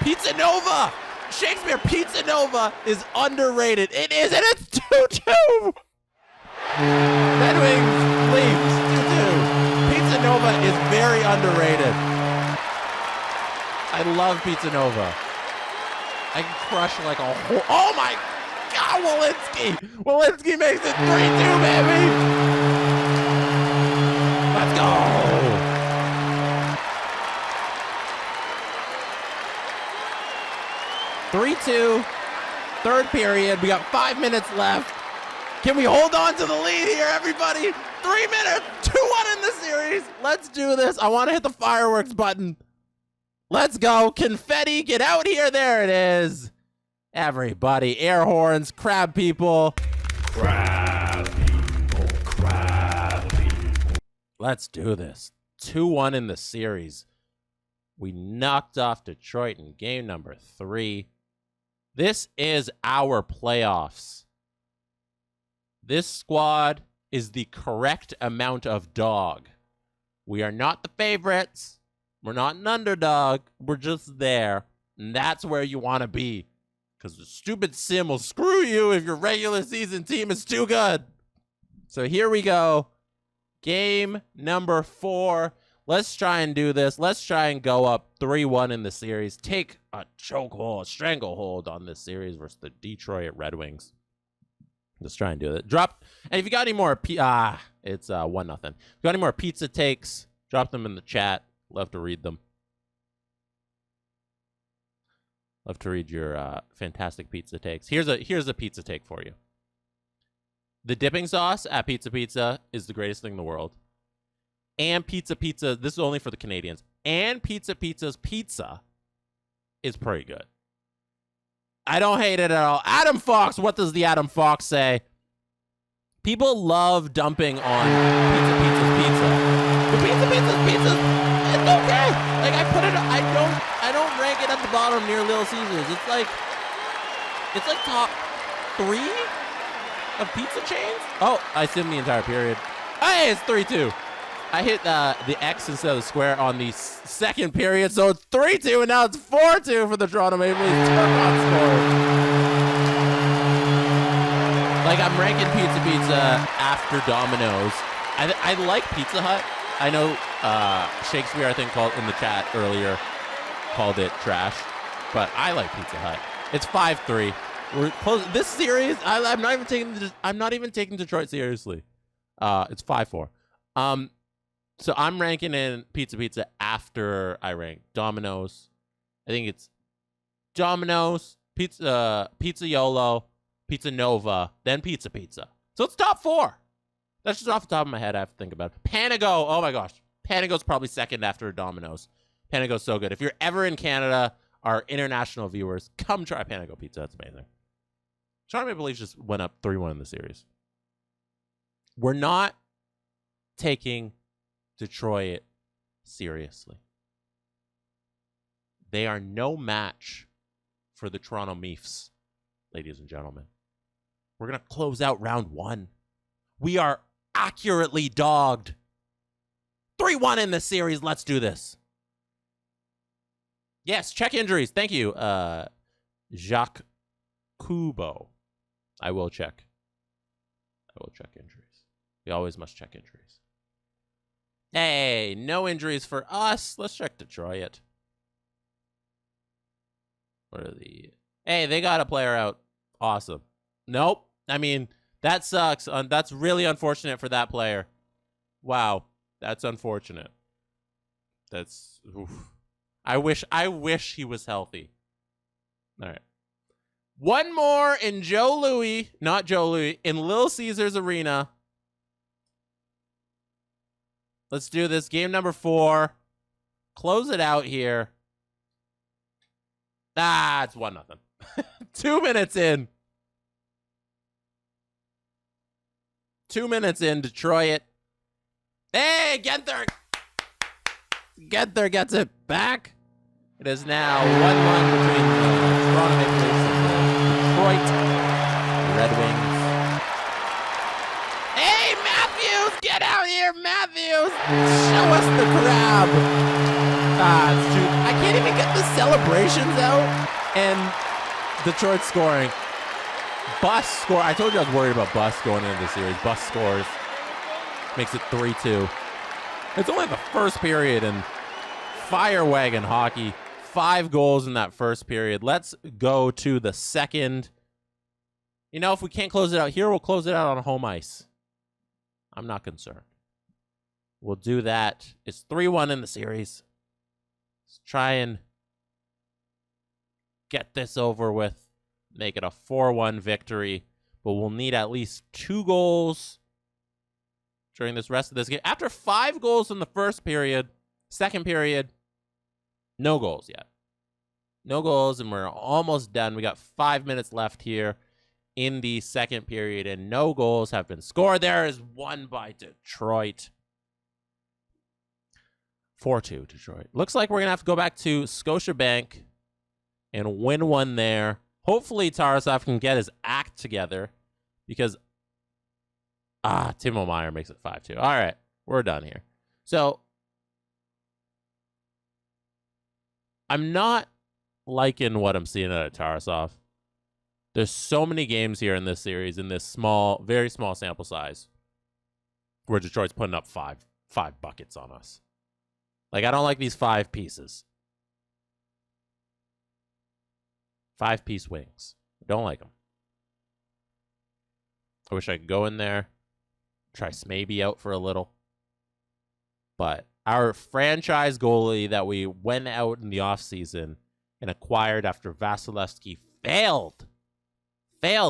Speaker 1: Pizza Nova! Shakespeare, Pizza Nova is underrated. It is, and it's 2-2. Red Wings, Leafs, 2-2. Pizza Nova is very underrated. I love Pizza Nova. I can crush like a whole... Oh my God, Walensky! Walensky makes it 3-2, baby! Let's go! (3-2), third period. We got 5 minutes left. Can we hold on to the lead here, everybody? 3 minutes, 2-1 in the series. Let's do this. I want to hit the fireworks button. Let's go. Confetti, get out here. There it is. Everybody, air horns, crab people.
Speaker 2: Crab people, crab people.
Speaker 1: Let's do this. 2-1 in the series. We knocked off Detroit in game number 3. This is our playoffs. This squad is the correct amount of dog. We are not the favorites. We're not an underdog. We're just there. And that's where you want to be. Because the stupid sim will screw you if your regular season team is too good. So here we go. Game number 4. Let's try and do this. Let's try and go up 3-1 in the series. Take a chokehold, a stranglehold on this series versus the Detroit Red Wings. Let's try and do it. Drop. And if you got any more, it's 1-0. If you got any more pizza takes, drop them in the chat. Love to read them. Love to read your fantastic pizza takes. Here's a pizza take for you. The dipping sauce at Pizza Pizza is the greatest thing in the world. And Pizza, this is only for the Canadians, and Pizza's pizza is pretty good. I don't hate it at all. Adam Fox, what does the Adam Fox say? People love dumping on Pizza's pizza. But Pizza's pizza, it's okay. Like, I don't rank it at the bottom near Little Caesars. It's like top 3 of pizza chains. Oh, I assume the entire period. Hey, it's 3-2. I hit the X instead of the square on the second period, so it's 3-2, and now it's 4-2 for the Toronto Maple Leafs. Turcotte scored. Like, I'm ranking Pizza after Domino's. I like Pizza Hut. I know Shakespeare, I think, called in the chat earlier, called it trash, but I like Pizza Hut. It's 5-3. We're close. This series, I'm not even taking Detroit seriously. It's 5-4. So I'm ranking in Pizza after I rank Domino's. I think it's Domino's, Pizza YOLO, Pizza Nova, then Pizza. So it's top 4. That's just off the top of my head. I have to think about it. Panago, oh my gosh. Panago's probably second after Domino's. Panago's so good. If you're ever in Canada, our international viewers, come try Panago Pizza. That's amazing. Toronto Maple Leafs just went up 3-1 in the series. We're not taking Detroit seriously. They are no match for the Toronto Leafs, ladies and gentlemen. We're going to close out round 1. We are accurately dogged. 3-1 in the series. Let's do this. Yes, check injuries. Thank you, Jacques Kubo. I will check injuries. We always must check injuries. Hey, no injuries for us. Let's check Detroit. What are the... Hey, they got a player out. Awesome. Nope. I mean, that sucks. That's really unfortunate for that player. Wow. That's unfortunate. That's... Oof. I wish he was healthy. All right. One more in in Little Caesars Arena. Let's do this. Game number 4. Close it out here. It's 1-0. 2 minutes in. 2 minutes in, Detroit. Hey, Genther! Genther gets it back. It is now 1-1 between the Toronto Maple Leafs and the Detroit Red Wings. Hey, Matthews! Get out here, Matthews! Show us the crab! It's true. I can't even get the celebrations out. And Detroit scoring. Bus score. I told you I was worried about Bus going into the series. Bus scores. Makes it 3-2. It's only the first period, and fire wagon hockey. 5 goals in that first period. Let's go to the second. You know, if we can't close it out here, we'll close it out on home ice. I'm not concerned. We'll do that. It's 3-1 in the series. Let's try and get this over with. Make it a 4-1 victory. But we'll need at least 2 goals during this rest of this game. After 5 goals in the first period, second period, no goals yet. No goals, and we're almost done. We got 5 minutes left here in the second period, and no goals have been scored. There is one by Detroit. 4-2 Detroit. Looks like we're going to have to go back to Scotiabank and win one there. Hopefully Tarasov can get his act together because Timo Meier makes it 5-2. All right, we're done here. So I'm not liking what I'm seeing out of Tarasov. There's so many games here in this series, in this small, very small sample size, where Detroit's putting up five buckets on us. Like, I don't like these 5 pieces. 5-piece wings. I don't like them. I wish I could go in there, try Smaby out for a little. But our franchise goalie that we went out in the offseason and acquired after Vasilevsky failed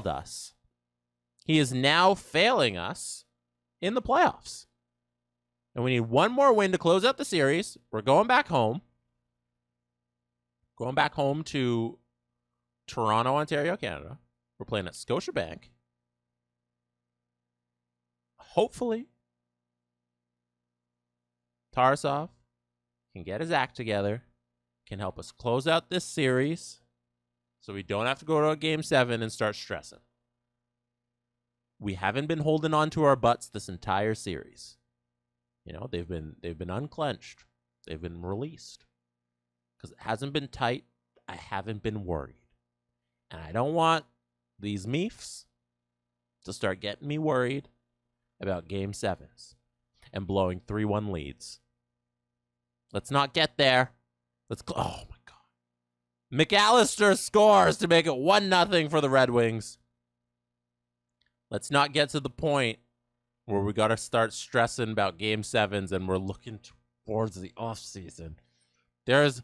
Speaker 1: us. He is now failing us in the playoffs. And we need one more win to close out the series. We're going back home. Going back home to Toronto, Ontario, Canada. We're playing at Scotiabank. Hopefully, Tarasov can get his act together, can help us close out this series so we don't have to go to a Game 7 and start stressing. We haven't been holding on to our butts this entire series. You know, they've been unclenched. They've been released. Because it hasn't been tight. I haven't been worried. And I don't want these Meefs to start getting me worried about Game 7s and blowing 3-1 leads. Let's not get there. Oh, my God. McAllister scores to make it 1-0 for the Red Wings. Let's not get to the point where we got to start stressing about Game 7s and we're looking towards the offseason. There's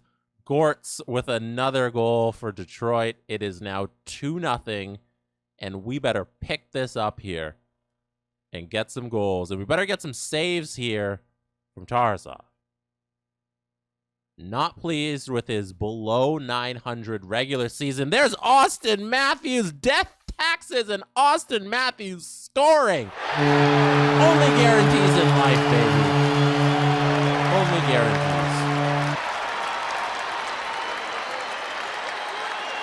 Speaker 1: Gortz with another goal for Detroit. It is now 2-0, and we better pick this up here and get some goals. And we better get some saves here from Tarasov. Not pleased with his below 900 regular season. There's Austin Matthews, death taxes, and Austin Matthews scoring. Only guarantees in life, baby. Only guarantees.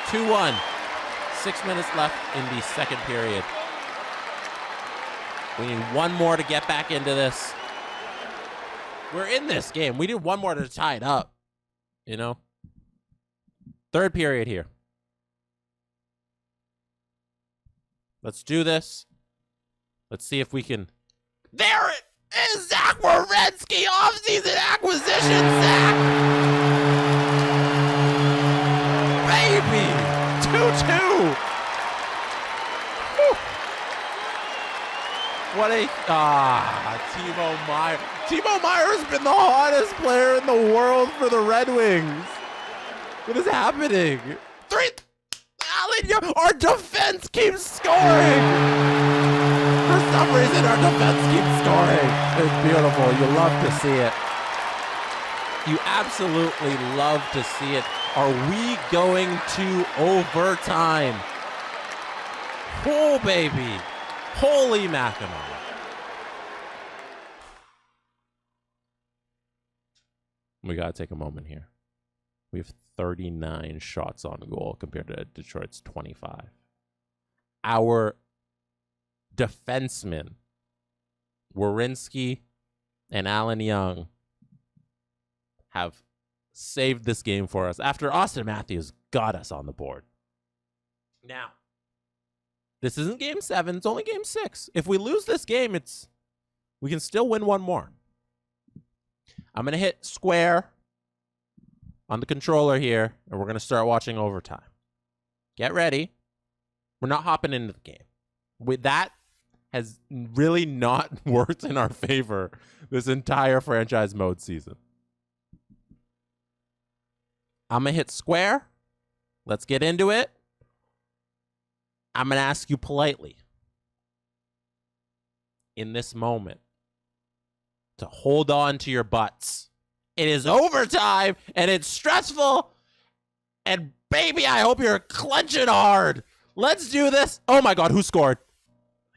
Speaker 1: 2-1. 6 minutes left in the second period. We need one more to get back into this. We're in this game. We need one more to tie it up. You know? Third period here. Let's do this. Let's see if we can. There it is, Zach Werenski, offseason acquisition, Zach. Baby, 2-2. Whew. What a Timo Meier. Timo Meier has been the hottest player in the world for the Red Wings. What is happening? Our defense keeps scoring. For some reason, our defense keeps scoring. It's beautiful. You love to see it. You absolutely love to see it. Are we going to overtime? Oh, baby. Holy mackerel. We got to take a moment here. We have 39 shots on goal compared to Detroit's 25. Our defensemen, Werenski and Allen Young, have saved this game for us after Austin Matthews got us on the board. Now, this isn't game 7, it's only game 6. If we lose this game, we can still win one more. I'm going to hit square on the controller here, and we're going to start watching overtime. Get ready. We're not hopping into the game. That has really not worked in our favor this entire franchise mode season. I'm going to hit square. Let's get into it. I'm going to ask you politely in this moment to hold on to your butts. It is overtime, and it's stressful. And, baby, I hope you're clenching hard. Let's do this. Oh, my God, who scored?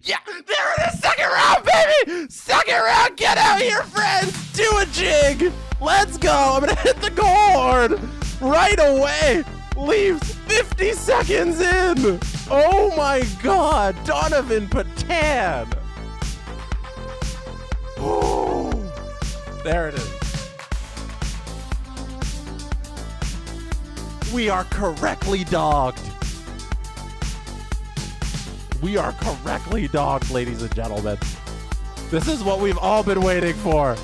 Speaker 1: Yeah, there it is. Second round, baby. Second round. Get out here, friends. Do a jig. Let's go. I'm going to hit the goal horn right away. Leaves 50 seconds in. Oh, my God. Donovan Patan. Ooh. There it is. We are correctly dogged. We are correctly dogged, ladies and gentlemen. This is what we've all been waiting for.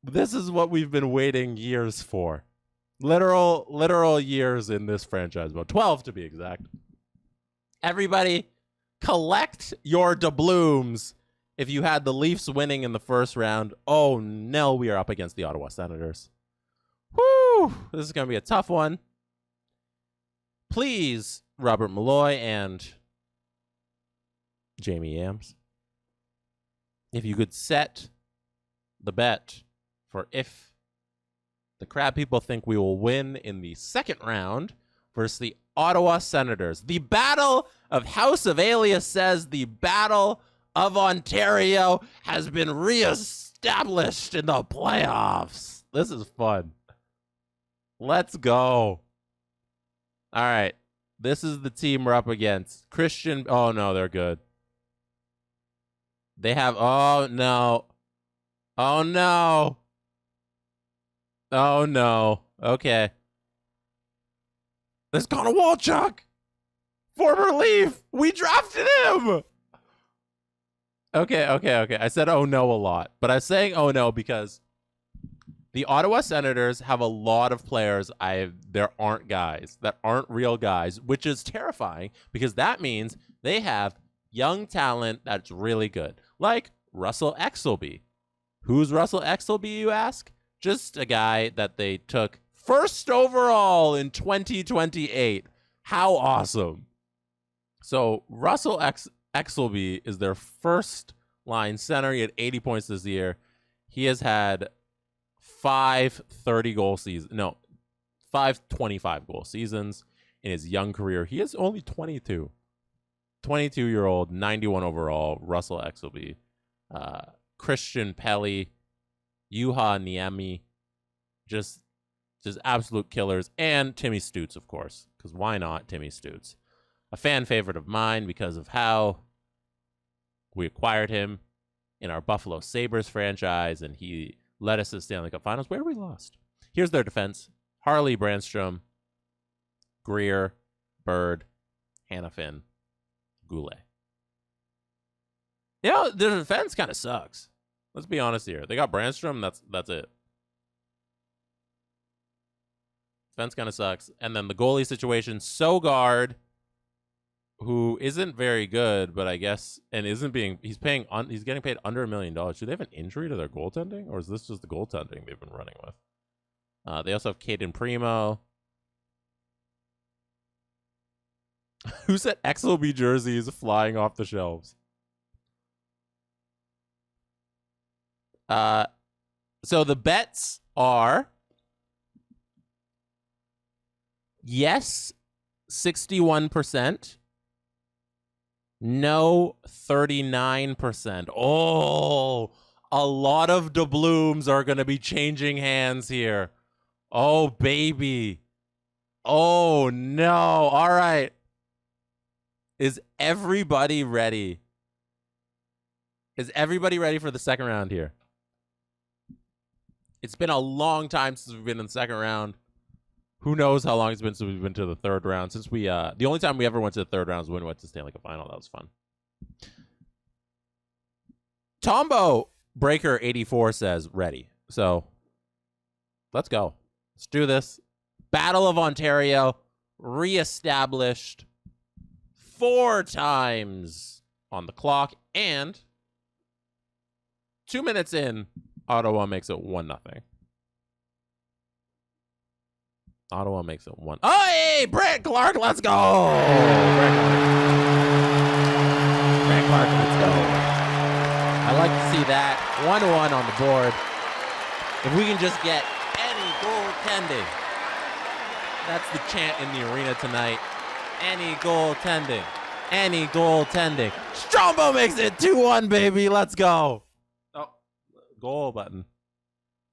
Speaker 1: This is what we've been waiting years for. Literal years in this franchise mode. 12 to be exact. Everybody, collect your doubloons if you had the Leafs winning in the first round. Oh no, we are up against the Ottawa Senators. Woo! This is going to be a tough one. Please, Robert Malloy and Jamie Yams, if you could set the bet for if the crab people think we will win in the second round versus the Ottawa Senators. The Battle of House of Alias says the Battle of Ontario has been reestablished in the playoffs. This is fun. Let's go. All right. This is the team we're up against. Christian. Oh, no, they're good. They have. Oh, no. Oh, no. Oh, no. Okay. There's Connor Walchuk. Former Leaf. We drafted him. Okay. I said oh, no a lot. But I'm saying oh, no because the Ottawa Senators have a lot of players there aren't guys that aren't real guys, which is terrifying because that means they have young talent that's really good, like Russell Exelby. Who's Russell Exelby, you ask? Just a guy that they took first overall in 2028. How awesome. So Russell Exelby is their first line center. He had 80 points this year. He has had 5 30-goal seasons. No, 5 25-goal seasons in his young career. He is only 22. 22-year-old, 91 overall, Russell Exelby. Christian Pelly, Juha Niemi, just absolute killers. And Timmy Stutz, of course, because why not Timmy Stutz? A fan favorite of mine because of how we acquired him in our Buffalo Sabres franchise, and he led us to the Stanley Cup Finals, where we lost. Here's their defense. Harley Brandstrom, Greer, Bird, Hannafin, Goulet. You know, the defense kind of sucks. Let's be honest here. They got Brandstrom. That's it. Defense kind of sucks. And then the goalie situation, Sogard, who isn't very good, but I guess, and he's getting paid under $1 million. Do they have an injury to their goaltending, or is this just the goaltending they've been running with? They also have Caden Primo. Who said XLB jerseys flying off the shelves? So the bets are yes, 61%. No, 39%. Oh, a lot of doubloons are going to be changing hands here. Oh, baby. Oh, no. All right. Is everybody ready? Is everybody ready for the second round here? It's been a long time since we've been in the second round. Who knows how long it's been since we've been to the third round? Since we, the only time we ever went to the third round was when we went to Stanley Cup Final. That was fun. Tombo Breaker 84 says ready. So let's go. Let's do this. Battle of Ontario reestablished 4 times on the clock, and 2 minutes in, Ottawa makes it 1-0. Ottawa makes it 1. Oh, hey, Brett Clark, let's go! Brett Clark, let's go. I like to see that. 1-1 on the board. If we can just get any goaltending. That's the chant in the arena tonight. Any goaltending. Any goaltending. Strombo makes it 2-1, baby. Let's go. Oh, goal button.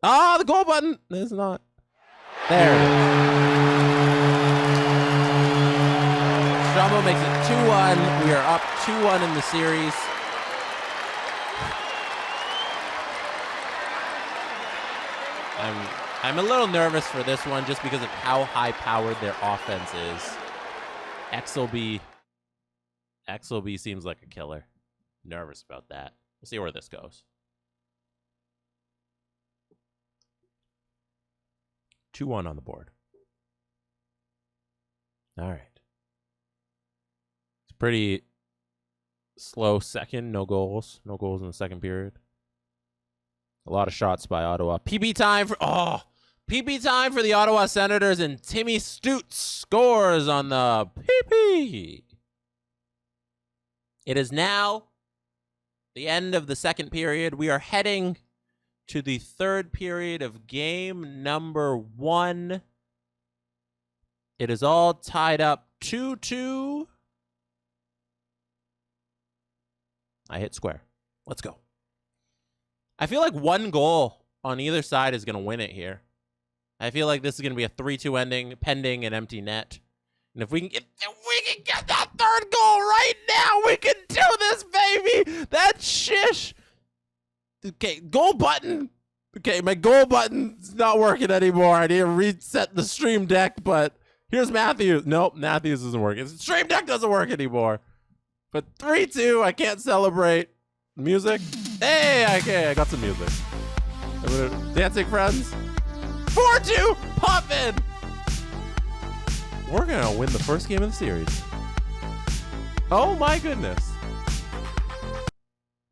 Speaker 1: Ah, the goal button is not. There it is. Strombo makes it 2-1. We are up 2-1 in the series. I'm a little nervous for this one just because of how high-powered their offense is. XLB seems like a killer. Nervous about that. We'll see where this goes. 2-1 on the board. All right. It's pretty slow second. No goals. No goals in the second period. A lot of shots by Ottawa. PB time for the Ottawa Senators, and Timmy Stutz scores on the PP. It is now the end of the second period. We are heading to the third period of game number 1. It is all tied up 2-2. I hit square. Let's go. I feel like 1 goal on either side is going to win it here. I feel like this is going to be a 3-2 ending, pending an empty net. And if we can get that third goal right now, we can do this, baby. That's shish. Okay, goal button. Okay, my goal button's not working anymore. I need to reset the stream deck, but here's Matthews. Nope, Matthews isn't working. Stream deck doesn't work anymore. But 3-2, I can't celebrate. Music. Hey, okay, I got some music. Dancing friends. 4-2, Poppin'. We're going to win the first game of the series. Oh my goodness.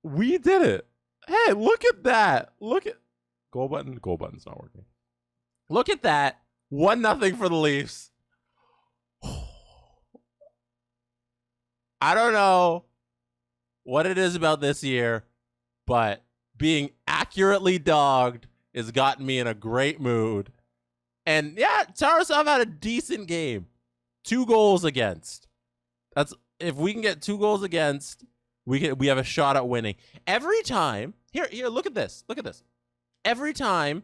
Speaker 1: We did it. Hey, look at that. Look at goal button. Goal button's not working. Look at that. 1-0 for the Leafs. I don't know what it is about this year, but being accurately dogged has gotten me in a great mood. And yeah, Tarasov had a decent game. 2 goals against. That's if we can get 2 goals against, we have a shot at winning. Every time, here, look at this. Look at this. Every time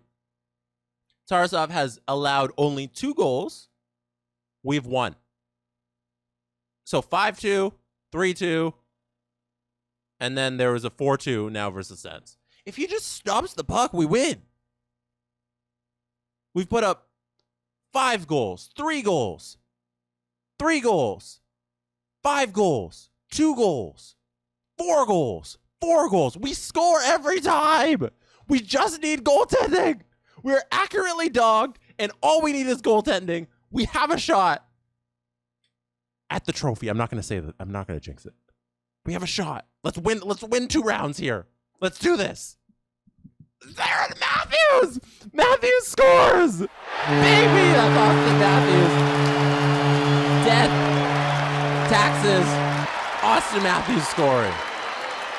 Speaker 1: Tarasov has allowed only 2 goals, we've won. So 5-2, 3-2, and then there was a 4-2 now versus Sens. If he just stops the puck, we win. We've put up 5 goals, 3 goals. 3 goals, 5 goals, 2 goals, 4 goals, 4 goals. We score every time. We just need goaltending. We're accurately dogged, and all we need is goaltending. We have a shot at the trophy. I'm not going to say that. I'm not going to jinx it. We have a shot. Let's win. Let's win 2 rounds here. Let's do this. There, Matthews! Matthews scores! Baby, that's Austin Matthews. Death, taxes, Austin Matthews scoring.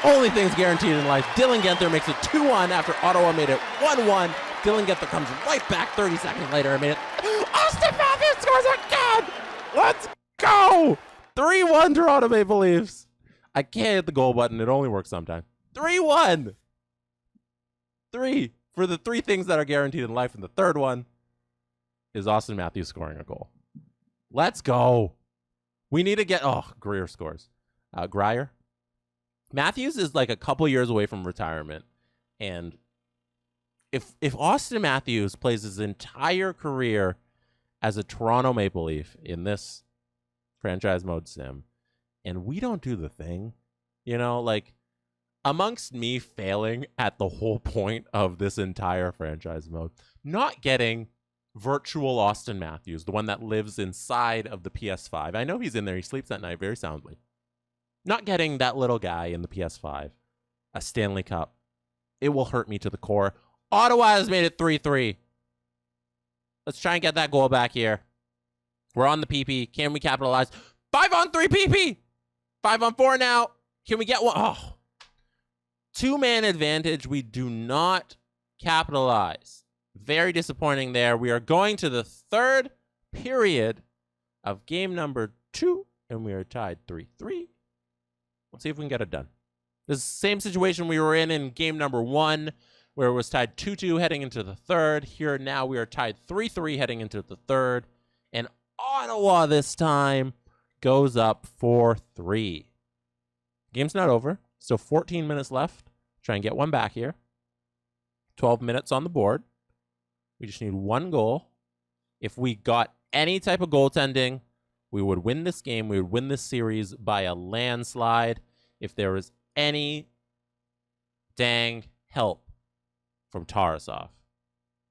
Speaker 1: Only things guaranteed in life. Dylan Guenther makes it 2-1 after Ottawa made it 1-1. Dylan Guenther comes right back 30 seconds later and made it. Austin Matthews scores again! Let's go! 3-1 Toronto Maple Leafs. I can't hit the goal button. It only works sometimes. 3-1. 3 for the 3 things that are guaranteed in life. And the third one is Austin Matthews scoring a goal. Let's go. We need to get... Oh, Greer scores. Grier. Matthews is like a couple years away from retirement. And if Austin Matthews plays his entire career as a Toronto Maple Leaf in this franchise mode sim, and we don't do the thing, you know, like amongst me failing at the whole point of this entire franchise mode, not getting virtual Austin Matthews, the one that lives inside of the PS5. I know he's in there. He sleeps at night very soundly. Not getting that little guy in the PS5, a Stanley Cup, it will hurt me to the core. Ottawa has made it 3-3. Let's try and get that goal back here. We're on the PP. Can we capitalize? 5-on-3 PP. 5-on-4 now. Can we get one? Oh. 2-man advantage. We do not capitalize. Very disappointing there. We are going to the third period of game number 2, and we are tied 3-3. Let's see if we can get it done. This is the same situation we were in game number 1, where it was tied 2-2 heading into the third. Here now we are tied 3-3 heading into the third. And Ottawa this time goes up 4-3. Game's not over. Still 14 minutes left. Try and get one back here. 12 minutes on the board. We just need 1 goal. If we got any type of goaltending, we would win this game. We would win this series by a landslide. If there was any dang help from Tarasov.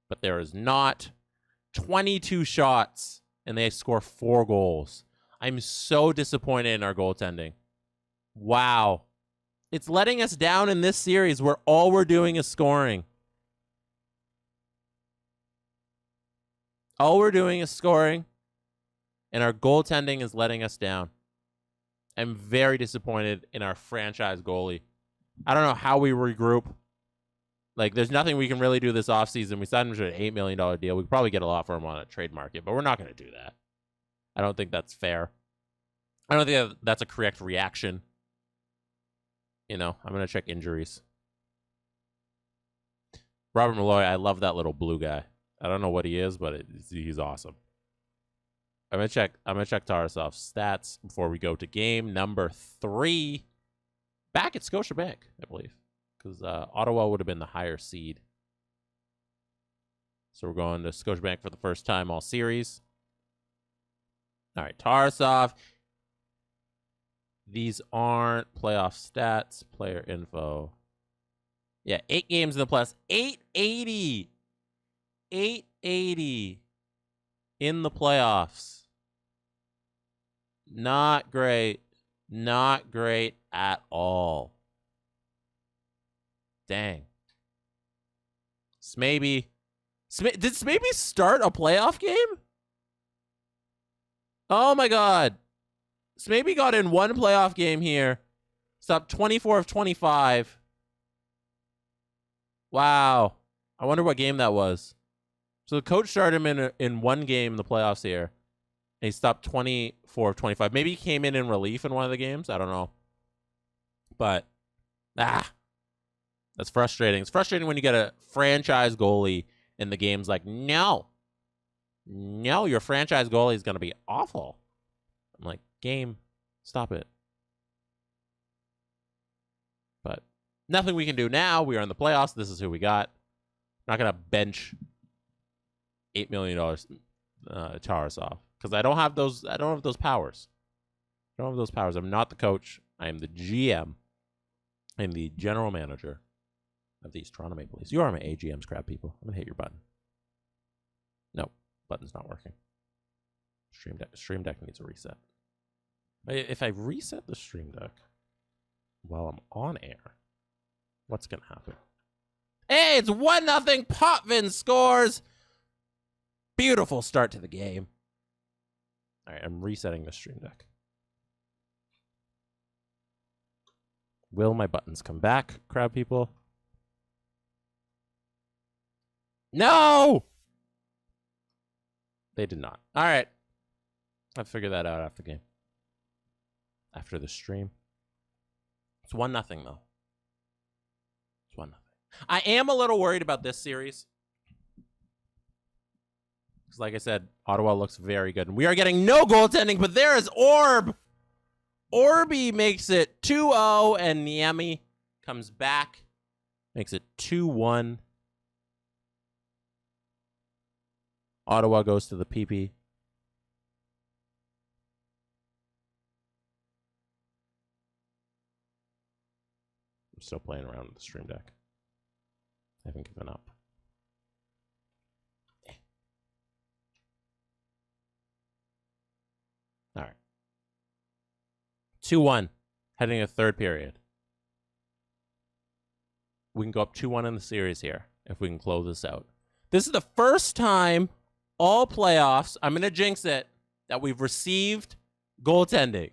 Speaker 1: But there is not. 22 shots, and they score 4 goals. I'm so disappointed in our goaltending. Wow. It's letting us down in this series where all we're doing is scoring. All we're doing is scoring, and our goaltending is letting us down. I'm very disappointed in our franchise goalie. I don't know how we regroup. Like, there's nothing we can really do this offseason. We signed him to an $8 million deal. We could probably get a lot for him on a trade market, but we're not going to do that. I don't think that's fair. I don't think that's a correct reaction. You know, I'm going to check injuries. Robert Malloy, I love that little blue guy. I don't know what he is, but he's awesome. I'm gonna check Tarasov's stats before we go to game number 3. Back at Scotiabank, I believe, because Ottawa would have been the higher seed. So we're going to Scotiabank for the first time all series. All right, Tarasov. These aren't playoff stats. Player info. Yeah, 8 games in the playoffs. 880. 880 in the playoffs. Not great. Not great at all. Dang. Did Smaby start a playoff game? Oh my God. Smaby got in 1 playoff game here. Stopped 24 of 25. Wow. I wonder what game that was. So the coach started him in 1 game in the playoffs here. And he stopped 24 of 25. Maybe he came in relief in one of the games. I don't know. But, that's frustrating. It's frustrating when you get a franchise goalie and the game's like, no, your franchise goalie is going to be awful. I'm like, game, stop it. But nothing we can do now. We are in the playoffs. This is who we got. Not going to bench $8 million Tarasov, because because I don't have those. I don't have those powers. I don't have those powers. I'm not the coach. I am the GM. I'm the general manager of these Toronto Maple Leafs. You are my A GMs, crap people. I'm gonna hit your button. No, button's not working. Stream Deck needs a reset. If I reset the Stream Deck while I'm on air, what's gonna happen? Hey, it's 1-0. Potvin scores. Beautiful start to the game. All right, I'm resetting the Stream Deck. Will my buttons come back, crowd people? No! They did not. All right. I'll figure that out after the game. After the stream. It's 1-0, though. It's 1-0. I am a little worried about this series. Because, like I said, Ottawa looks very good. And we are getting no goaltending, but there is Orb. Orby makes it 2-0, and Niemi comes back. Makes it 2-1. Ottawa goes to the PP. I'm still playing around with the Stream Deck. I haven't given up. All right. 2-1, heading to third period. We can go up 2-1 in the series here if we can close this out. This is the first time all playoffs, I'm going to jinx it, that we've received goaltending.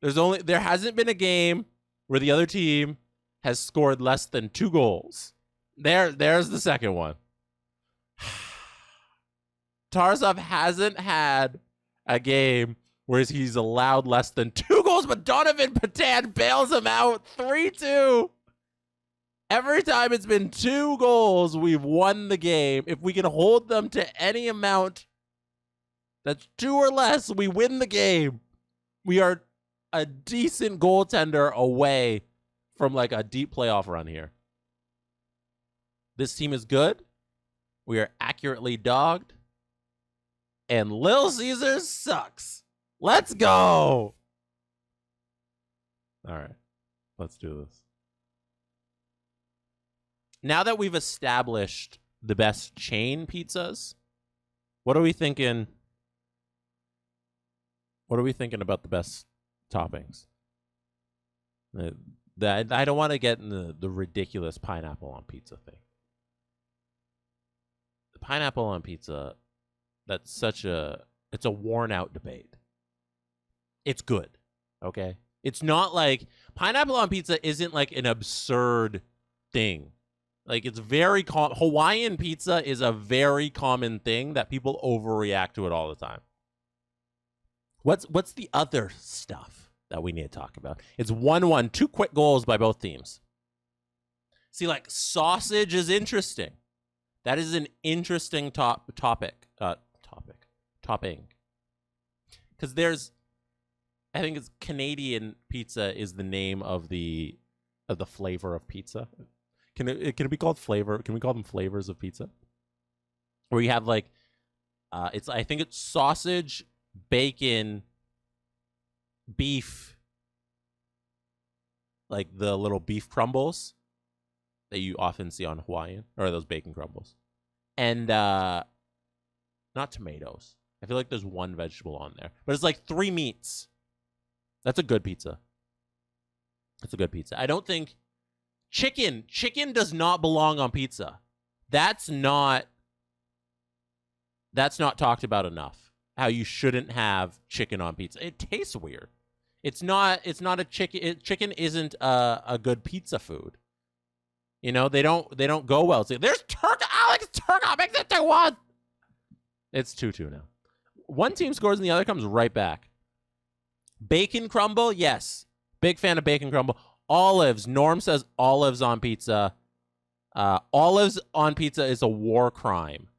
Speaker 1: There hasn't been a game where the other team has scored less than 2 goals. There's the second one. Tarasov hasn't had a game where he's allowed less than 2 goals, but Donovan Patan bails him out 3-2. Every time it's been 2 goals, we've won the game. If we can hold them to any amount that's 2 or less, we win the game. We are a decent goaltender away from like a deep playoff run here. This team is good. We are accurately dogged. And Lil Caesar sucks. Let's go. All right. Let's do this. Now that we've established the best chain pizzas, what are we thinking? What are we thinking about the best toppings? I don't want to get in the ridiculous pineapple on pizza thing. The pineapple on pizza, it's a worn out debate. It's good, okay? It's not like pineapple on pizza isn't like an absurd thing. Like, it's very Hawaiian pizza is a very common thing that people overreact to it all the time. What's the other stuff that we need to talk about? It's 1-1, 2 quick goals by both teams. See, like, sausage is interesting. That is an interesting topping. Because I think it's Canadian pizza is the name of the flavor of pizza. Can it be called flavor? Can we call them flavors of pizza? Where you have like, I think it's sausage, bacon, beef, like the little beef crumbles that you often see on Hawaiian, or those bacon crumbles, and not tomatoes. I feel like there's one vegetable on there, but it's like 3 meats. That's a good pizza. That's a good pizza. I don't think chicken does not belong on pizza. That's not talked about enough. How you shouldn't have chicken on pizza. It tastes weird. It's not a chicken. Chicken isn't a good pizza food. You know, they don't go well. So there's Turk. Alex Turcotte makes it 2-1. It's 2-2 now. One team scores and the other comes right back. Bacon crumble, yes. Big fan of bacon crumble. Olives. Norm says olives on pizza. Olives on pizza is a war crime.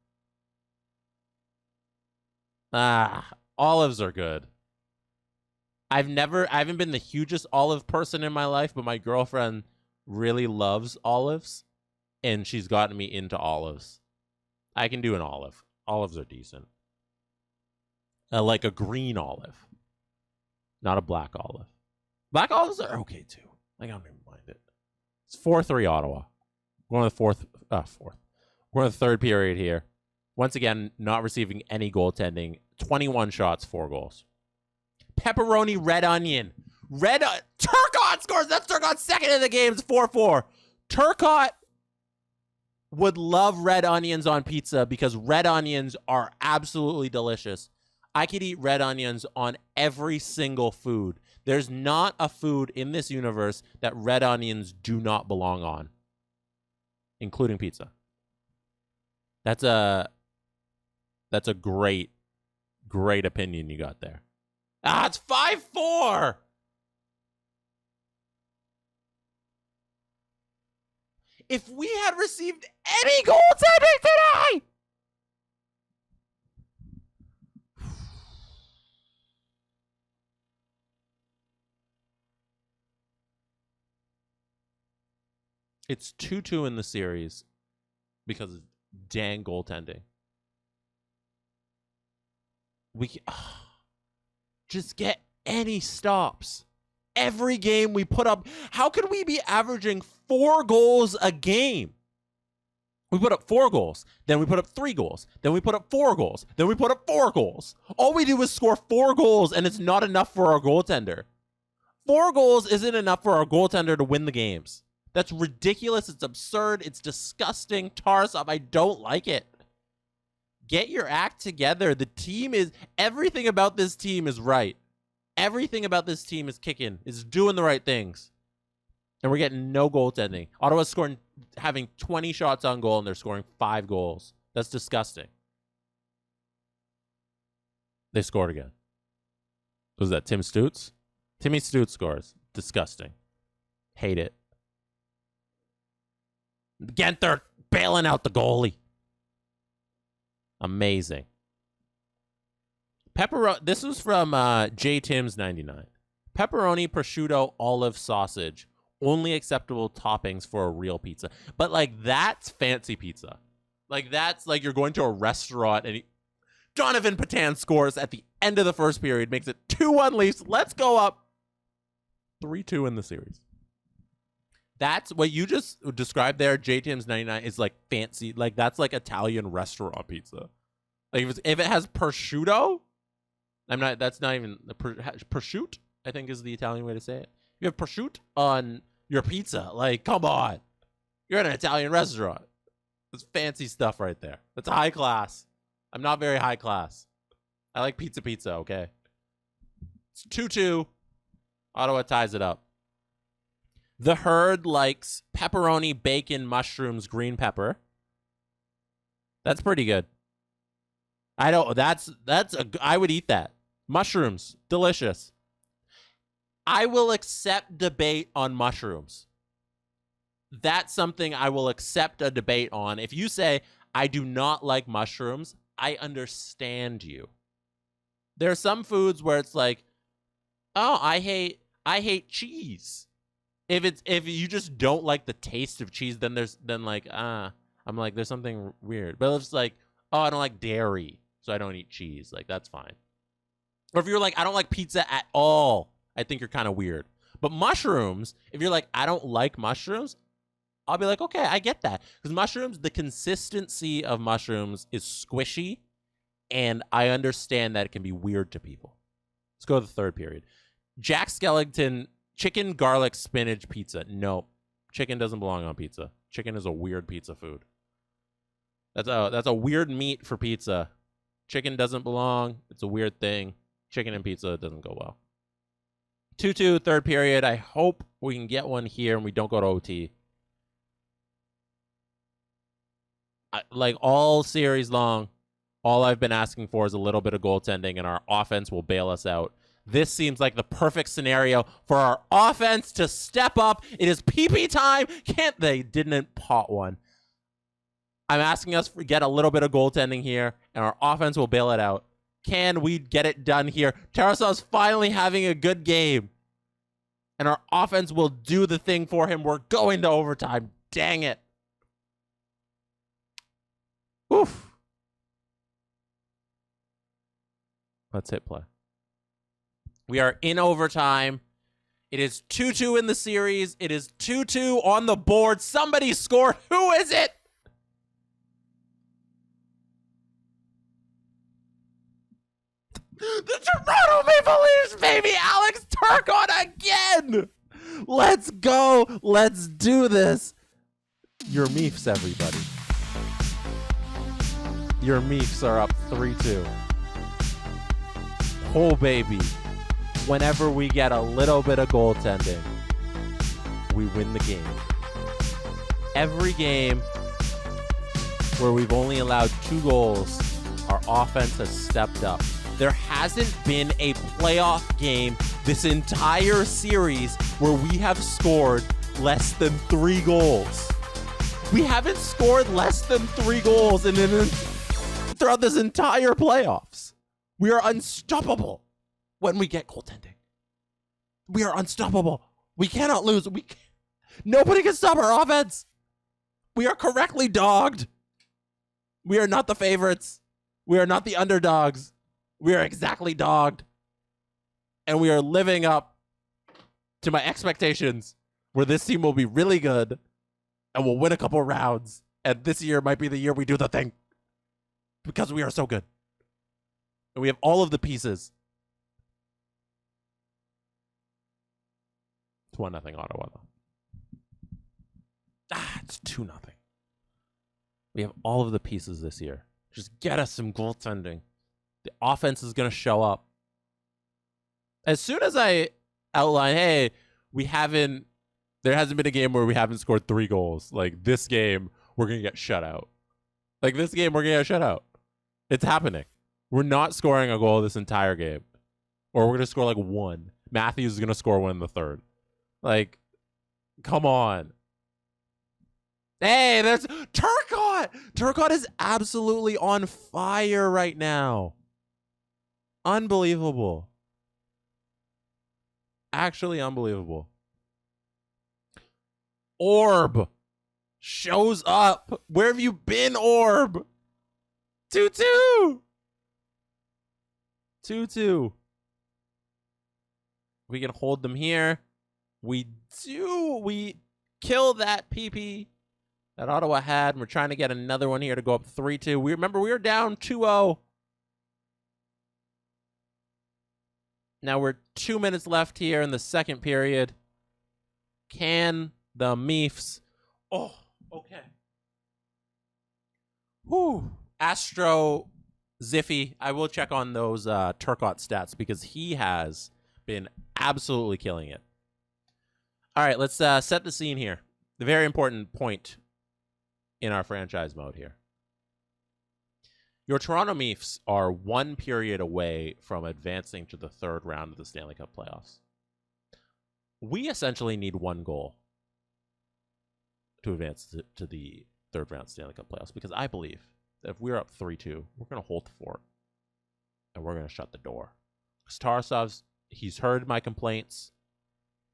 Speaker 1: Olives are good. I haven't been the hugest olive person in my life, but my girlfriend really loves olives, and she's gotten me into olives. I can do an olive. Olives are decent. like a green olive, not a black olive. Black olives are okay too. Like, I don't even mind it. It's 4-3 Ottawa. We're going to the fourth. We're going to the third period here. Once again, not receiving any goaltending. 21 shots, 4 goals. Pepperoni red onion. Turcotte scores. That's Turcotte's second in the game. It's 4-4. Turcotte would love red onions on pizza because red onions are absolutely delicious. I could eat red onions on every single food. There's not a food in this universe that red onions do not belong on, including pizza. That's a great opinion you got there. It's 5-4. If we had received any goaltending today, it's 2-2 in the series because of dang goaltending. We just get any stops. Every game we put up. How could we be averaging 4 goals a game? We put up 4 goals. Then we put up 3 goals. Then we put up 4 goals. Then we put up 4 goals. All we do is score 4 goals, and it's not enough for our goaltender. 4 goals isn't enough for our goaltender to win the games. That's ridiculous. It's absurd. It's disgusting. Tarasov, I don't like it. Get your act together. Everything about this team is right. Everything about this team is kicking, is doing the right things. And we're getting no goaltending. Ottawa's having 20 shots on goal, and they're scoring 5 goals. That's disgusting. They scored again. Was that Tim Stutz? Timmy Stutz scores. Disgusting. Hate it. Again, they're bailing out the goalie. Amazing. This was from J Tim's 99. Pepperoni, prosciutto, olive, sausage. Only acceptable toppings for a real pizza. But, like, that's fancy pizza. Like, that's like you're going to a restaurant and Donovan Patan scores at the end of the first period, makes it 2-1 Leafs. Let's go up 3-2 in the series. That's what you just described there. J Tim's 99 is like fancy. Like, that's like Italian restaurant pizza. Like, if it has prosciutto, that's not even prosciutto, I think is the Italian way to say it. You have prosciutto on your pizza. Like, come on. You're in an Italian restaurant. That's fancy stuff right there. That's high class. I'm not very high class. I like pizza, okay? It's 2-2. Ottawa ties it up. The Herd likes pepperoni, bacon, mushrooms, green pepper. That's pretty good. I would eat that. Mushrooms, delicious. I will accept debate on mushrooms. That's something I will accept a debate on. If you say, I do not like mushrooms, I understand you. There are some foods where it's like, oh, I hate cheese. If you just don't like the taste of cheese, then I'm like, there's something weird. But if it's like, oh, I don't like dairy, so I don't eat cheese, like, that's fine. Or if you're like, I don't like pizza at all, I think you're kind of weird. But mushrooms, if you're like, I don't like mushrooms, I'll be like, okay, I get that. Because mushrooms, the consistency of mushrooms is squishy, and I understand that it can be weird to people. Let's go to the third period. Jack Skellington, chicken, garlic, spinach, pizza. No, chicken doesn't belong on pizza. Chicken is a weird pizza food. That's a weird meat for pizza. Chicken doesn't belong. It's a weird thing. Chicken and pizza doesn't go well. 2-2, third period. I hope we can get one here and we don't go to OT. Like all series long, all I've been asking for is a little bit of goaltending, and our offense will bail us out. This seems like the perfect scenario for our offense to step up. It is PP time. Can't they? Didn't pot one. I'm asking us to get a little bit of goaltending here, and our offense will bail it out. Can we get it done here? Tarasov's finally having a good game, and our offense will do the thing for him. We're going to overtime. Dang it. Oof. Let's hit play. We are in overtime. It is 2-2 in the series. It is 2-2 on the board. Somebody scored. Who is it? The Toronto Maple Leafs, baby! Alex Turcotte again! Let's go! Let's do this! Your Meefs, everybody. Your Meefs are up 3-2. Oh, baby. Whenever we get a little bit of goaltending, we win the game. Every game where we've only allowed 2 goals, our offense has stepped up. There hasn't been a playoff game this entire series where we have scored less than 3 goals. We haven't scored less than 3 goals throughout this entire playoffs. We are unstoppable when we get goaltending. We are unstoppable. We cannot lose. Nobody can stop our offense. We are correctly dogged. We are not the favorites. We are not the underdogs. We are exactly dogged. And we are living up to my expectations where this team will be really good and we'll win a couple rounds. And this year might be the year we do the thing because we are so good. And we have all of the pieces. It's 1-0 Ottawa, though. It's 2-0. We have all of the pieces this year. Just get us some goaltending. The offense is going to show up. As soon as I outline, hey, there hasn't been a game where we haven't scored 3 goals. Like, this game, we're going to get shut out. Like, this game, we're going to get shut out. It's happening. We're not scoring a goal this entire game. Or we're going to score, like, 1. Matthews is going to score 1 in the third. Like, come on. Hey, there's Turcotte! Turcotte is absolutely on fire right now. Unbelievable. Actually unbelievable. Orb shows up. Where have you been, Orb? 2-2. 2-2. We can hold them here. We do. We kill that PP that Ottawa had. We're trying to get another one here to go up 3-2. We were down 2-0. Now we're 2 minutes left here in the second period. Can the Meefs? Oh, okay. Whew. Astro Ziffy. I will check on those Turcotte stats because he has been absolutely killing it. All right, let's set the scene here. The very important point in our franchise mode here. Your Toronto Meefs are 1 period away from advancing to the 3rd round of the Stanley Cup playoffs. We essentially need 1 goal to advance to the 3rd round Stanley Cup playoffs because I believe that if we're up 3-2, we're going to hold the fort and we're going to shut the door. Because Tarasov's, he's heard my complaints.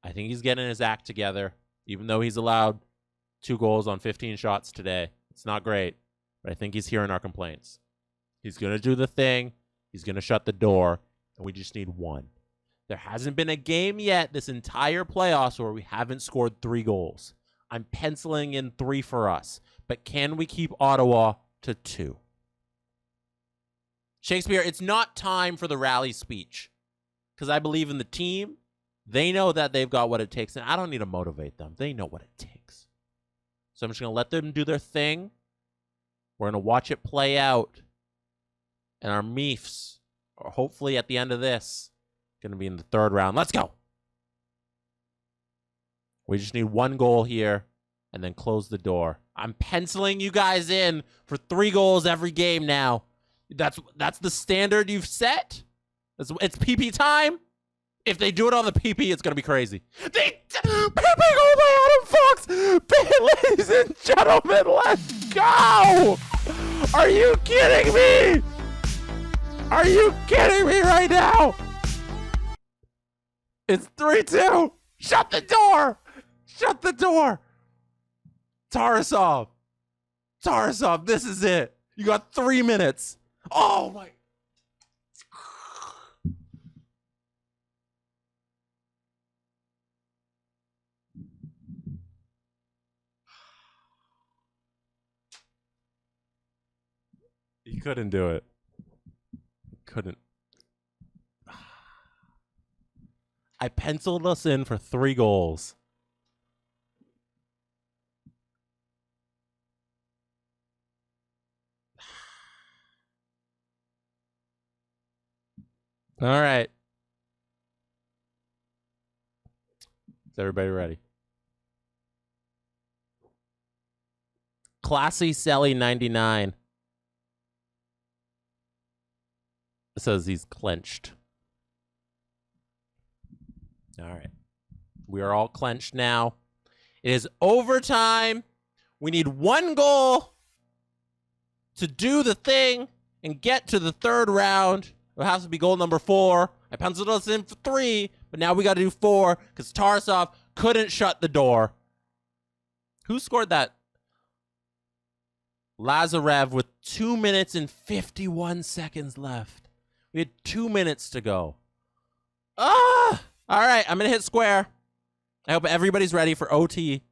Speaker 1: I think he's getting his act together, even though he's allowed 2 goals on 15 shots today. It's not great, but I think he's hearing our complaints. He's going to do the thing. He's going to shut the door, and we just need 1. There hasn't been a game yet this entire playoffs where we haven't scored 3 goals. I'm penciling in 3 for us, but can we keep Ottawa to 2? Shakespeare, it's not time for the rally speech because I believe in the team. They know that they've got what it takes, and I don't need to motivate them. They know what it takes. So I'm just going to let them do their thing. We're going to watch it play out. And our Meefs are hopefully at the end of this going to be in the 3rd round. Let's go. We just need 1 goal here and then close the door. I'm penciling you guys in for 3 goals every game now. That's the standard you've set. It's PP time. If they do it on the PP, it's going to be crazy. PP goal by Adam Fox. Ladies and gentlemen, let's go. Are you kidding me? Are you kidding me right now? It's 3-2. Shut the door. Shut the door. Tarasov, this is it. You got 3 minutes. Oh, my. He couldn't do it. Couldn't. I penciled us in for 3 goals. All right. Is everybody ready? Classy Sally 99 says he's clenched. All right. We are all clenched now. It is overtime. We need 1 goal to do the thing and get to the 3rd round. It has to be goal number 4. I penciled us in for 3, but now we got to do 4 because Tarasov couldn't shut the door. Who scored that? Lazarev with 2 minutes and 51 seconds left. We had 2 minutes to go. Ah! All right, I'm going to hit square. I hope everybody's ready for OT.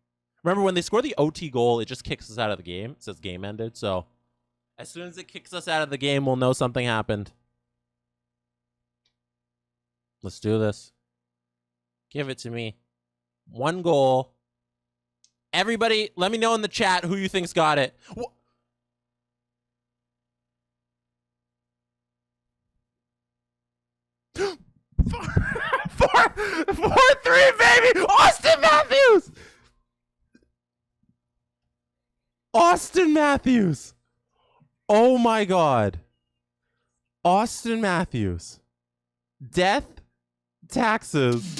Speaker 1: Remember, when they score the OT goal, it just kicks us out of the game. It says game ended. So as soon as it kicks us out of the game, we'll know something happened. Let's do this. Give it to me. 1 goal. Everybody, let me know in the chat who you think's got it. 4-3, baby! Austin Matthews! Austin Matthews! Oh my God. Austin Matthews. Death, taxes,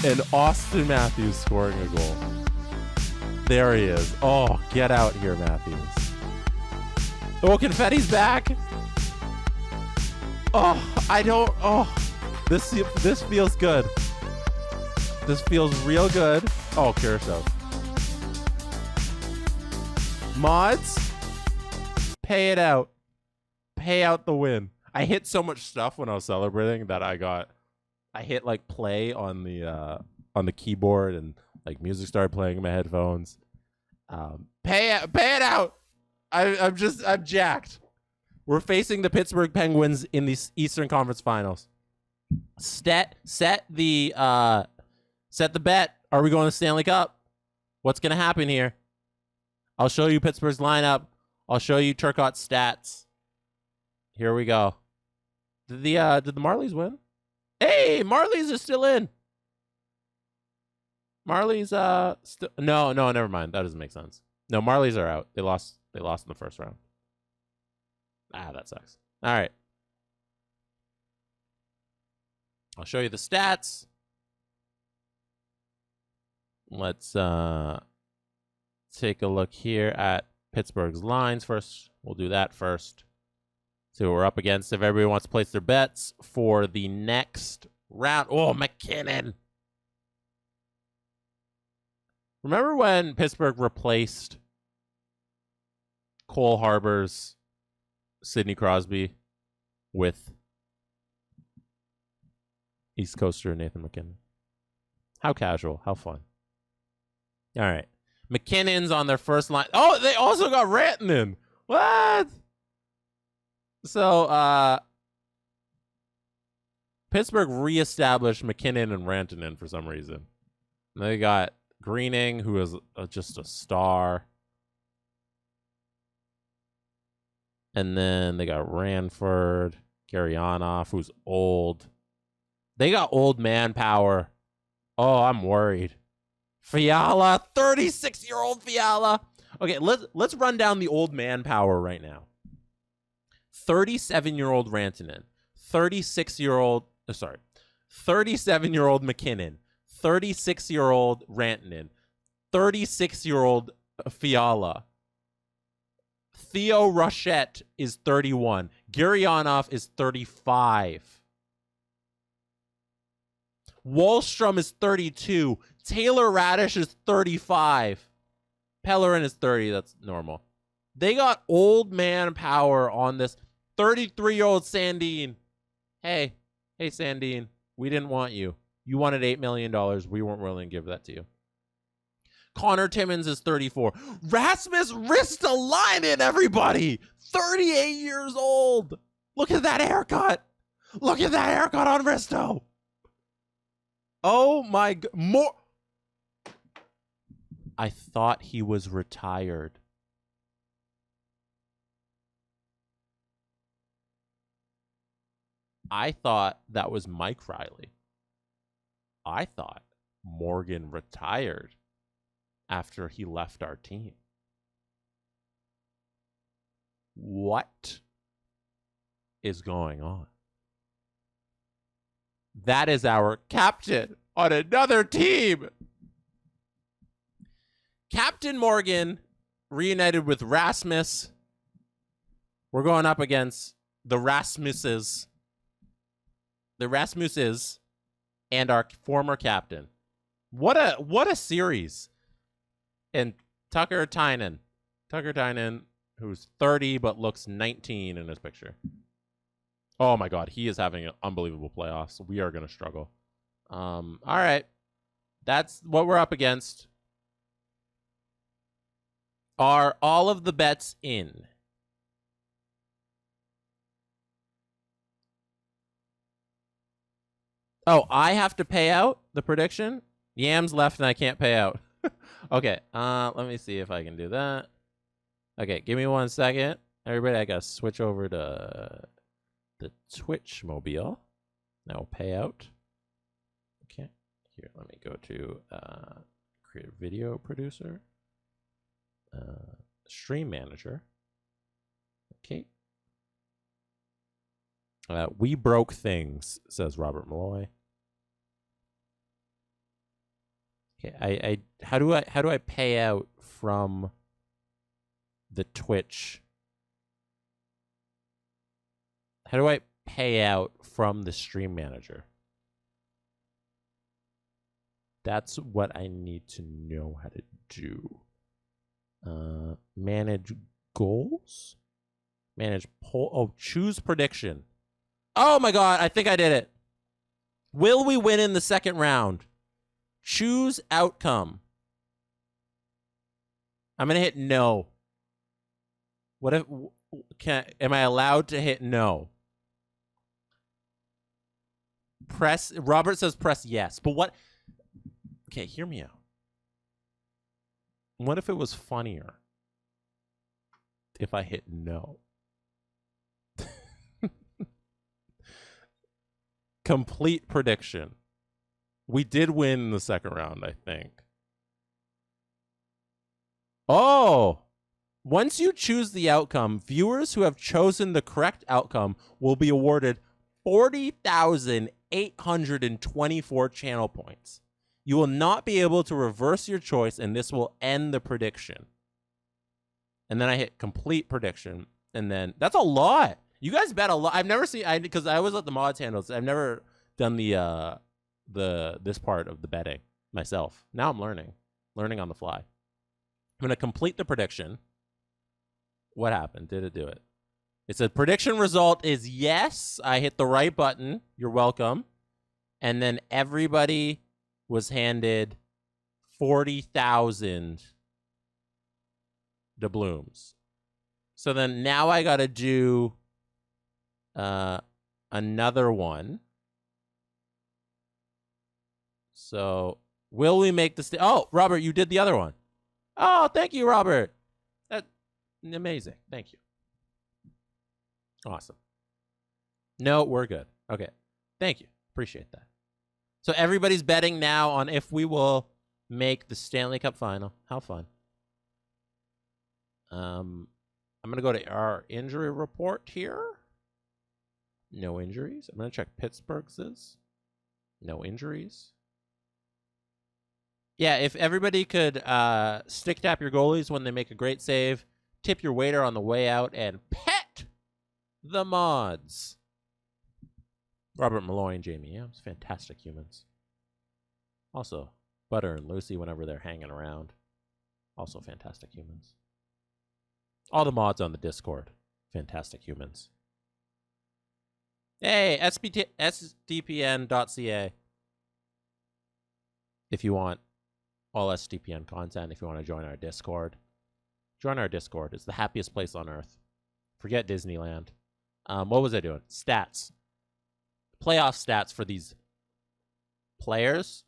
Speaker 1: and Austin Matthews scoring a goal. There he is. Oh, get out here, Matthews. Oh, confetti's back. Oh, I don't. Oh, this feels good. This feels real good. Oh, Kurashev. Mods, pay it out. Pay out the win. I hit so much stuff when I was celebrating that I hit like play on the keyboard and like music started playing in my headphones. Pay it out. I'm jacked. We're facing the Pittsburgh Penguins in the Eastern Conference Finals. Set the bet. Are we going to Stanley Cup? What's going to happen here? I'll show you Pittsburgh's lineup. I'll show you Turcotte's stats. Here we go. Did the Marlies win? Hey, Marlies are still in. Marlies no, never mind. That doesn't make sense. No, Marlies are out. They lost in the 1st round. That sucks. All right. I'll show you the stats. Let's take a look here at Pittsburgh's lines first. We'll do that first. See what we're up against if everybody wants to place their bets for the next round. Oh, McKinnon. Remember when Pittsburgh replaced Cole Harbour's Sidney Crosby with East Coaster Nathan McKinnon? How casual. How fun. All right. McKinnon's on their first line. Oh, they also got Rantanen. What? So, Pittsburgh reestablished McKinnon and Rantanen for some reason. And they got Greening, who is just a star. And then they got Ranford, Garyanov, who's old. They got old man power. Oh, I'm worried. Fiala, 36-year-old Fiala. Okay, let's run down the old man power right now. 37-year-old Rantanen, 37-year-old McKinnon, 36-year-old Rantanen, 36-year-old Fiala. Theo Rochette is 31. Gurianov is 35. Wallstrom is 32. Taylor Radish is 35. Pellerin is 30. That's normal. They got old man power on this 33-year-old Sandin. Hey, Sandin, we didn't want you. You wanted $8 million. We weren't willing to give that to you. Connor Timmins is 34. Rasmus Ristolainen, everybody. 38 years old. Look at that haircut. Look at that haircut on Risto. Oh my God. More. I thought he was retired. I thought that was Mike Riley. I thought Morgan retired after he left our team. What is going on? That is our captain on another team. Captain Morgan reunited with Rasmus. We're going up against the Rasmuses. The Rasmuses and our former captain. What a series. And Tucker Tynan, who's 30 but looks 19 in this picture. Oh my God, he is having an unbelievable playoffs. We are going to struggle. All right. That's what we're up against. Are all of the bets in? Oh, I have to pay out the prediction? Yams left and I can't pay out. Okay, let me see if I can do that. Okay, give me 1 second. Everybody, I got to switch over to the Twitch mobile. That will pay out. Okay, here, let me go to create a video producer. Stream manager. Okay. We broke things, says Robert Malloy. Okay, how do I pay out from the Twitch? How do I pay out from the stream manager? That's what I need to know how to do. Manage goals? Manage poll. Oh, choose prediction. Oh my God, I think I did it. Will we win in the second round? Choose outcome. I'm going to hit no. What if am I allowed to hit no? Robert says press yes. But what? Okay, hear me out. What if it was funnier if I hit no? Complete prediction. We did win in the second round, I think. Oh! Once you choose the outcome, viewers who have chosen the correct outcome will be awarded 40,824 channel points. You will not be able to reverse your choice, and this will end the prediction. And then I hit complete prediction, and then that's a lot. You guys bet a lot. I've never seen because I was at the mods handles. I've never done this part of the betting myself. Now I'm learning on the fly. I'm gonna complete the prediction. What happened? Did it do it? It said prediction result is yes. I hit the right button. You're welcome. And then everybody was handed 40,000 doubloons. So then now I got to do another one. So will we make the oh, Robert, you did the other one. Oh, thank you, Robert. That's amazing. Thank you. Awesome. No, we're good. Okay. Thank you. Appreciate that. So everybody's betting now on if we will make the Stanley Cup Final. How fun. I'm going to go to our injury report here. No injuries. I'm going to check Pittsburgh's. No injuries. Yeah, if everybody could stick tap your goalies when they make a great save, tip your waiter on the way out, and pet the mods. Robert Malloy and Jamie Yams, fantastic humans. Also, Butter and Lucy whenever they're hanging around. Also fantastic humans. All the mods on the Discord, fantastic humans. Hey, sdpn.ca if you want all SDPN content if you want to join our Discord. Join our Discord. It's the happiest place on earth. Forget Disneyland. What was I doing? Stats. Playoff stats for these players.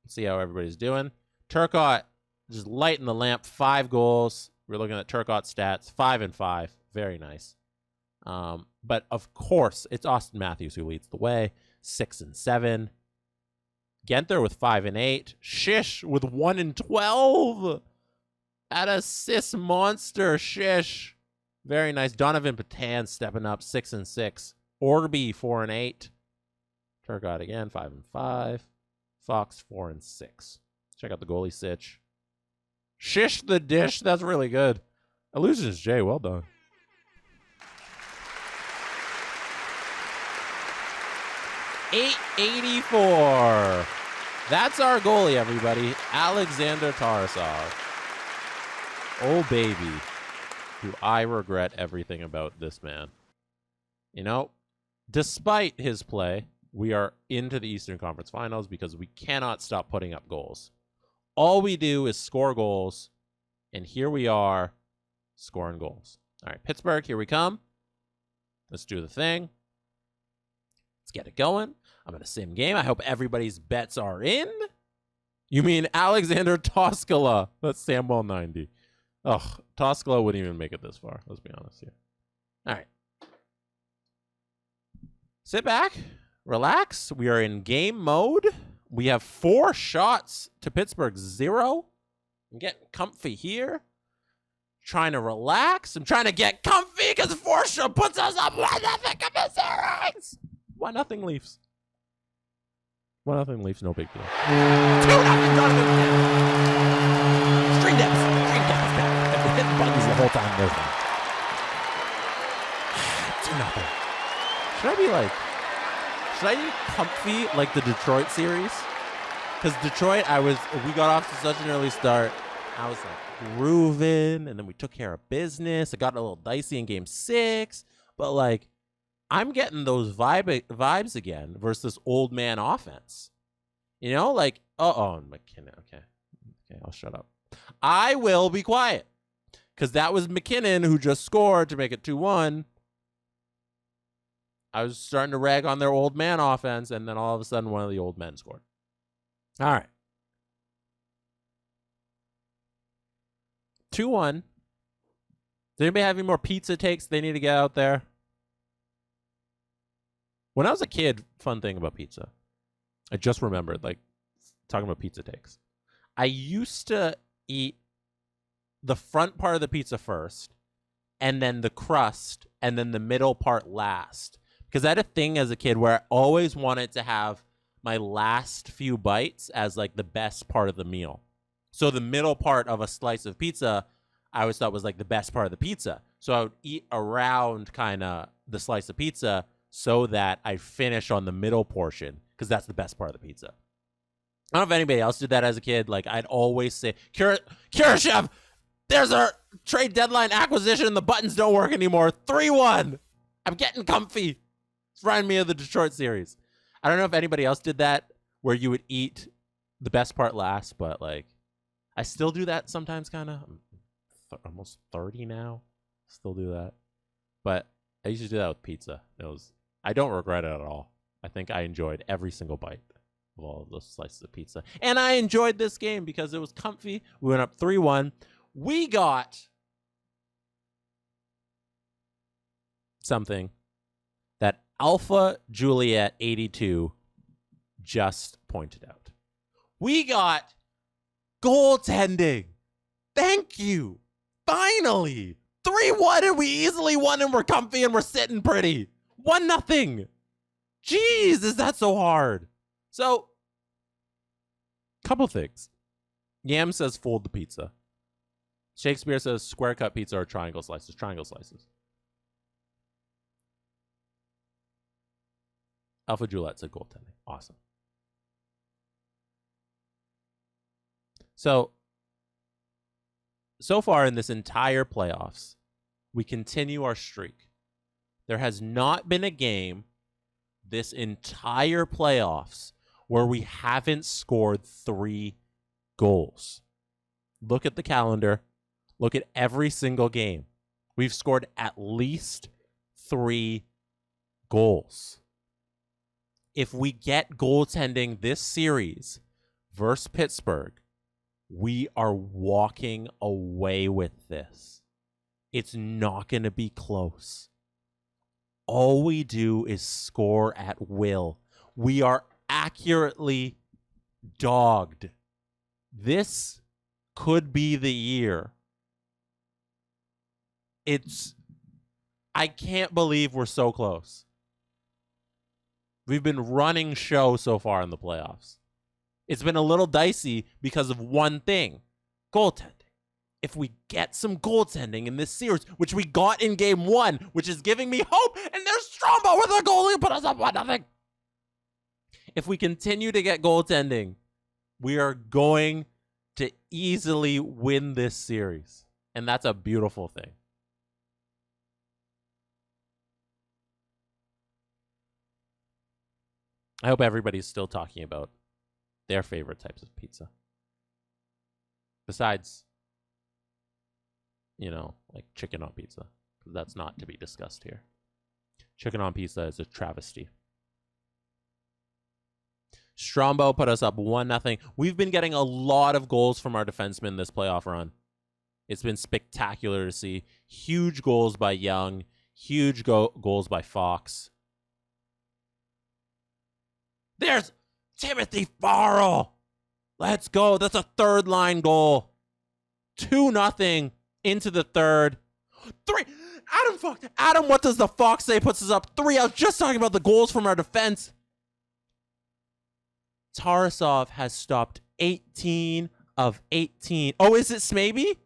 Speaker 1: Let's see how everybody's doing. Turcotte just lighting the lamp. 5 goals. We're looking at Turcotte stats. 5 and 5. Very nice. But of course, it's Austin Matthews who leads the way. 6 and 7. Genther with 5 and 8. Shish with 1 and 12. That assist monster, Shish. Very nice. Donovan Patan stepping up, 6 and 6. Orby 4 and 8. Turcotte again, 5 and 5. Fox 4 and 6. Check out the goalie sitch. Shish the dish. That's really good. Illusions J. Well done. $884. That's our goalie, everybody. Alexander Tarasov. Oh, baby. Do I regret everything about this man. You know, despite his play, we are into the Eastern Conference Finals because we cannot stop putting up goals. All we do is score goals, and here we are scoring goals. All right, Pittsburgh, here we come. Let's do the thing. Let's get it going. I'm in a sim game. I hope everybody's bets are in. You mean Alexander Toskala? That's Samwell 90. Ugh, Toskala wouldn't even make it this far. Let's be honest here. All right. Sit back. Relax. We are in game mode. We have 4 shots to Pittsburgh's 0. I'm getting comfy here. Trying to relax. I'm trying to get comfy because 4 shot puts us up 1-0 commissaries. 1-0 Leafs. 1-0 Leafs, no big deal. 2-0 Donovan. Stream depths. Stream depths back. I've been hitting buttons the whole time. There's one. 2-0. Should I be like... Should I be comfy like the Detroit series? Because Detroit, we got off to such an early start. I was like grooving, and then we took care of business. It got a little dicey in game 6, but like I'm getting those vibes again versus old man offense. You know, like McKinnon. Okay, I'll shut up. I will be quiet because that was McKinnon who just scored to make it 2-1. I was starting to rag on their old man offense, and then all of a sudden, one of the old men scored. All right. 2-1. Does anybody have any more pizza takes they need to get out there? When I was a kid, fun thing about pizza. I just remembered, like, talking about pizza takes. I used to eat the front part of the pizza first, and then the crust, and then the middle part last. Because I had a thing as a kid where I always wanted to have my last few bites as like the best part of the meal. So the middle part of a slice of pizza, I always thought was like the best part of the pizza. So I would eat around kind of the slice of pizza so that I finish on the middle portion because that's the best part of the pizza. I don't know if anybody else did that as a kid. Like I'd always say, Kurashev, there's our trade deadline acquisition. The buttons don't work anymore. 3-1. I'm getting comfy. It's reminding me of the Detroit series. I don't know if anybody else did that where you would eat the best part last, but like I still do that sometimes kind of. I'm almost 30 now. Still do that. But I used to do that with pizza. I don't regret it at all. I think I enjoyed every single bite of all of those slices of pizza. And I enjoyed this game because it was comfy. We went up 3-1. We got something that Alpha Juliet 82 just pointed out. We got goaltending. Thank you. Finally. 3-1 and we easily won and we're comfy and we're sitting pretty. 1-0. Jeez, is that so hard? So, couple things. Yam says fold the pizza. Shakespeare says square cut pizza or triangle slices. Triangle slices. Alpha Juliet said goaltending. Awesome. So far in this entire playoffs, we continue our streak. There has not been a game this entire playoffs where we haven't scored 3 goals. Look at the calendar. Look at every single game. We've scored at least 3 goals. If we get goaltending this series versus Pittsburgh, we are walking away with this. It's not going to be close. All we do is score at will. We are accurately dogged. This could be the year. I can't believe we're so close. We've been running show so far in the playoffs. It's been a little dicey because of one thing, goaltending. If we get some goaltending in this series, which we got in game 1, which is giving me hope, and there's Strombo with a goalie who put us up 1-0. If we continue to get goaltending, we are going to easily win this series. And that's a beautiful thing. I hope everybody's still talking about their favorite types of pizza. Besides, like chicken on pizza. That's not to be discussed here. Chicken on pizza is a travesty. Strombo put us up 1-0. We've been getting a lot of goals from our defensemen this playoff run. It's been spectacular to see. Huge goals by Young. Huge goals by Fox. There's Timothy Farrell. Let's go. That's a third line goal. 2-0 into the third. 3. Adam, what does the Fox say? Puts us up 3. I was just talking about the goals from our defense. Tarasov has stopped 18 of 18. Oh, is it Smaby?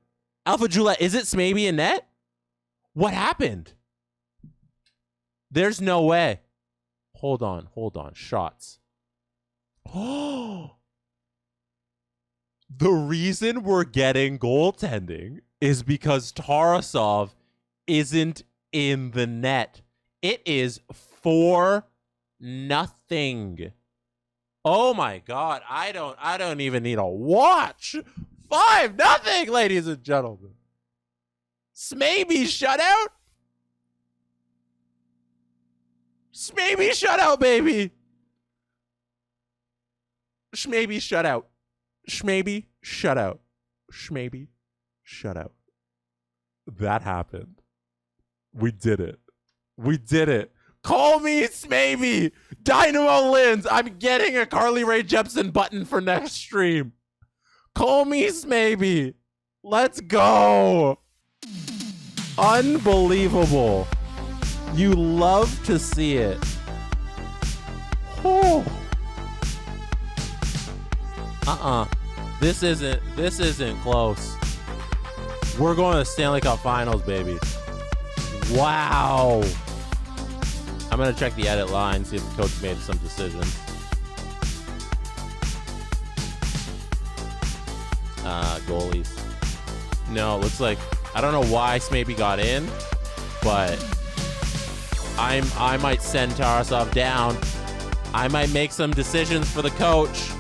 Speaker 1: Alpha Juliet, is it Smaby in net? What happened? There's no way. Hold on. Shots. Oh. The reason we're getting goaltending is because Tarasov isn't in the net. It is 4-0. Oh my God. I don't even need a watch. 5-0, ladies and gentlemen. Smaby shutout. Smaby shutout, baby. Schmaby shutout. Schmaby shutout. Schmaby shutout. That happened. We did it. Call me Smaby. Dynamo Lins. I'm getting a Carly Rae Jepsen button for next stream. Call me Smaby. Let's go. Unbelievable. You love to see it. Oh. This isn't close. We're going to the Stanley Cup Finals, baby. Wow. I'm going to check the edit line, see if the coach made some decisions. Goalies. No, it looks like, I don't know why Smaby got in, but I might send Tarasov down. I might make some decisions for the coach.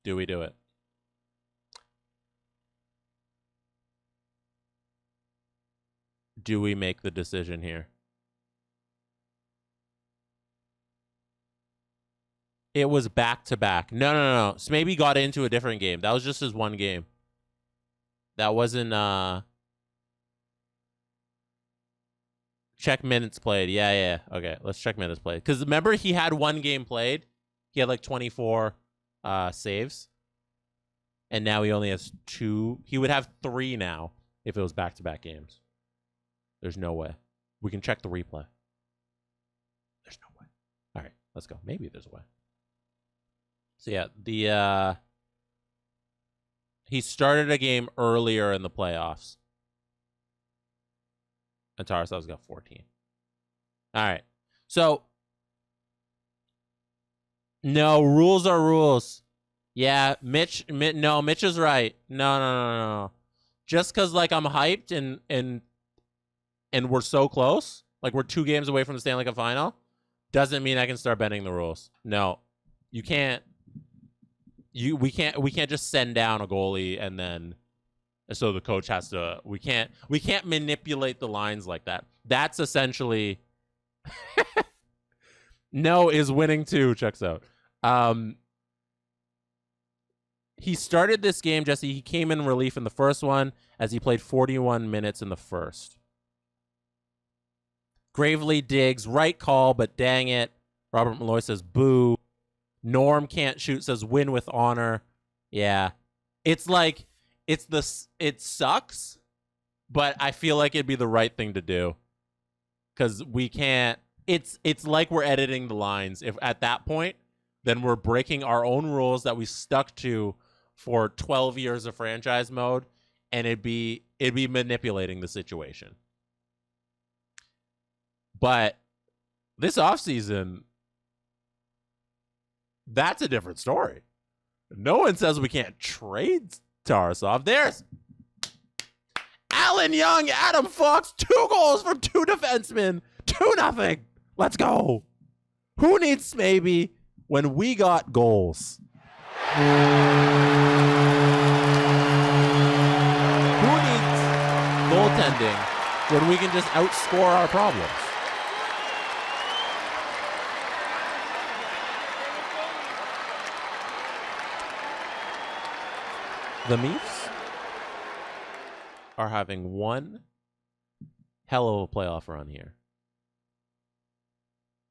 Speaker 1: Do we do it? Do we make the decision here? It was back-to-back. No. Smaby got into a different game. That was just his one game. That wasn't... Check minutes played. Yeah. Okay, let's check minutes played. Because remember, he had one game played. He had like 24 saves. And now he only has 2. He would have 3 now if it was back-to-back games. There's no way. We can check the replay. There's no way. All right, let's go. Maybe there's a way. So yeah, he started a game earlier in the playoffs. And Tarasov's got 14. All right. So, no, rules are rules. Yeah, Mitch is right. No. Just because, like, I'm hyped and and we're so close, like we're 2 games away from the Stanley Cup Final, doesn't mean I can start bending the rules. No, you can't. We can't just send down a goalie and then so the coach has to. We can't manipulate the lines like that. That's essentially no is winning too. Checks out. He started this game, Jesse. He came in relief in the first one as he played 41 minutes in the first. Gravely digs, right call, but dang it. Robert Malloy says boo. Norm can't shoot, says win with honor. Yeah. It's like, it sucks, but I feel like it'd be the right thing to do. Because we can't, it's like we're editing the lines. If at that point, then we're breaking our own rules that we stuck to for 12 years of franchise mode, and it'd be manipulating the situation. But this offseason, that's a different story. No one says we can't trade Tarasov. There's Alan Young, Adam Fox, 2 goals from 2 defensemen. 2-0. Let's go. Who needs maybe when we got goals? Who needs goaltending when we can just outscore our problems? The Leafs are having one hell of a playoff run here.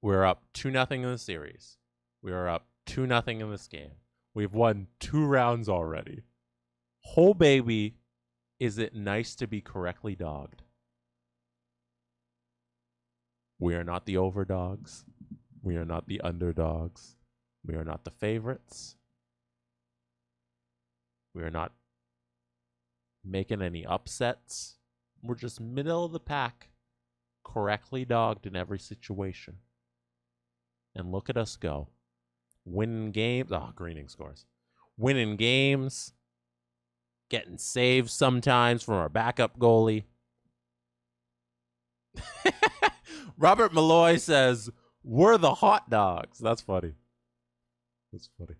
Speaker 1: We're up 2-0 in the series. We are up 2-0 in this game. We've won 2 rounds already. Oh, baby, is it nice to be correctly dogged. We are not the overdogs. We are not the underdogs. We are not the favorites. We are not making any upsets. We're just middle of the pack, correctly dogged in every situation. And look at us go. Winning games. Oh, Greening scores. Winning games. Getting saves sometimes from our backup goalie. Robert Malloy says, we're the hot dogs. That's funny. That's funny.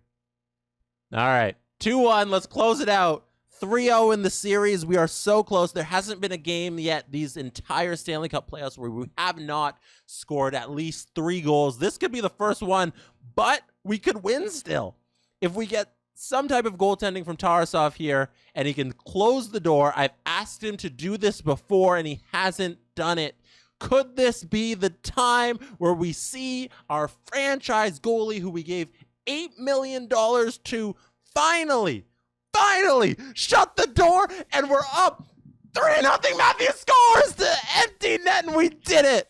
Speaker 1: All right. 2-1. Let's close it out. 3-0 in the series. We are so close. There hasn't been a game yet these entire Stanley Cup playoffs where we have not scored at least 3 goals. This could be the first one, but we could win still. If we get some type of goaltending from Tarasov here and he can close the door. I've asked him to do this before and he hasn't done it. Could this be the time where we see our franchise goalie who we gave $8 million to finally shut the door and we're up 3-0. Matthews scores the empty net and we did it.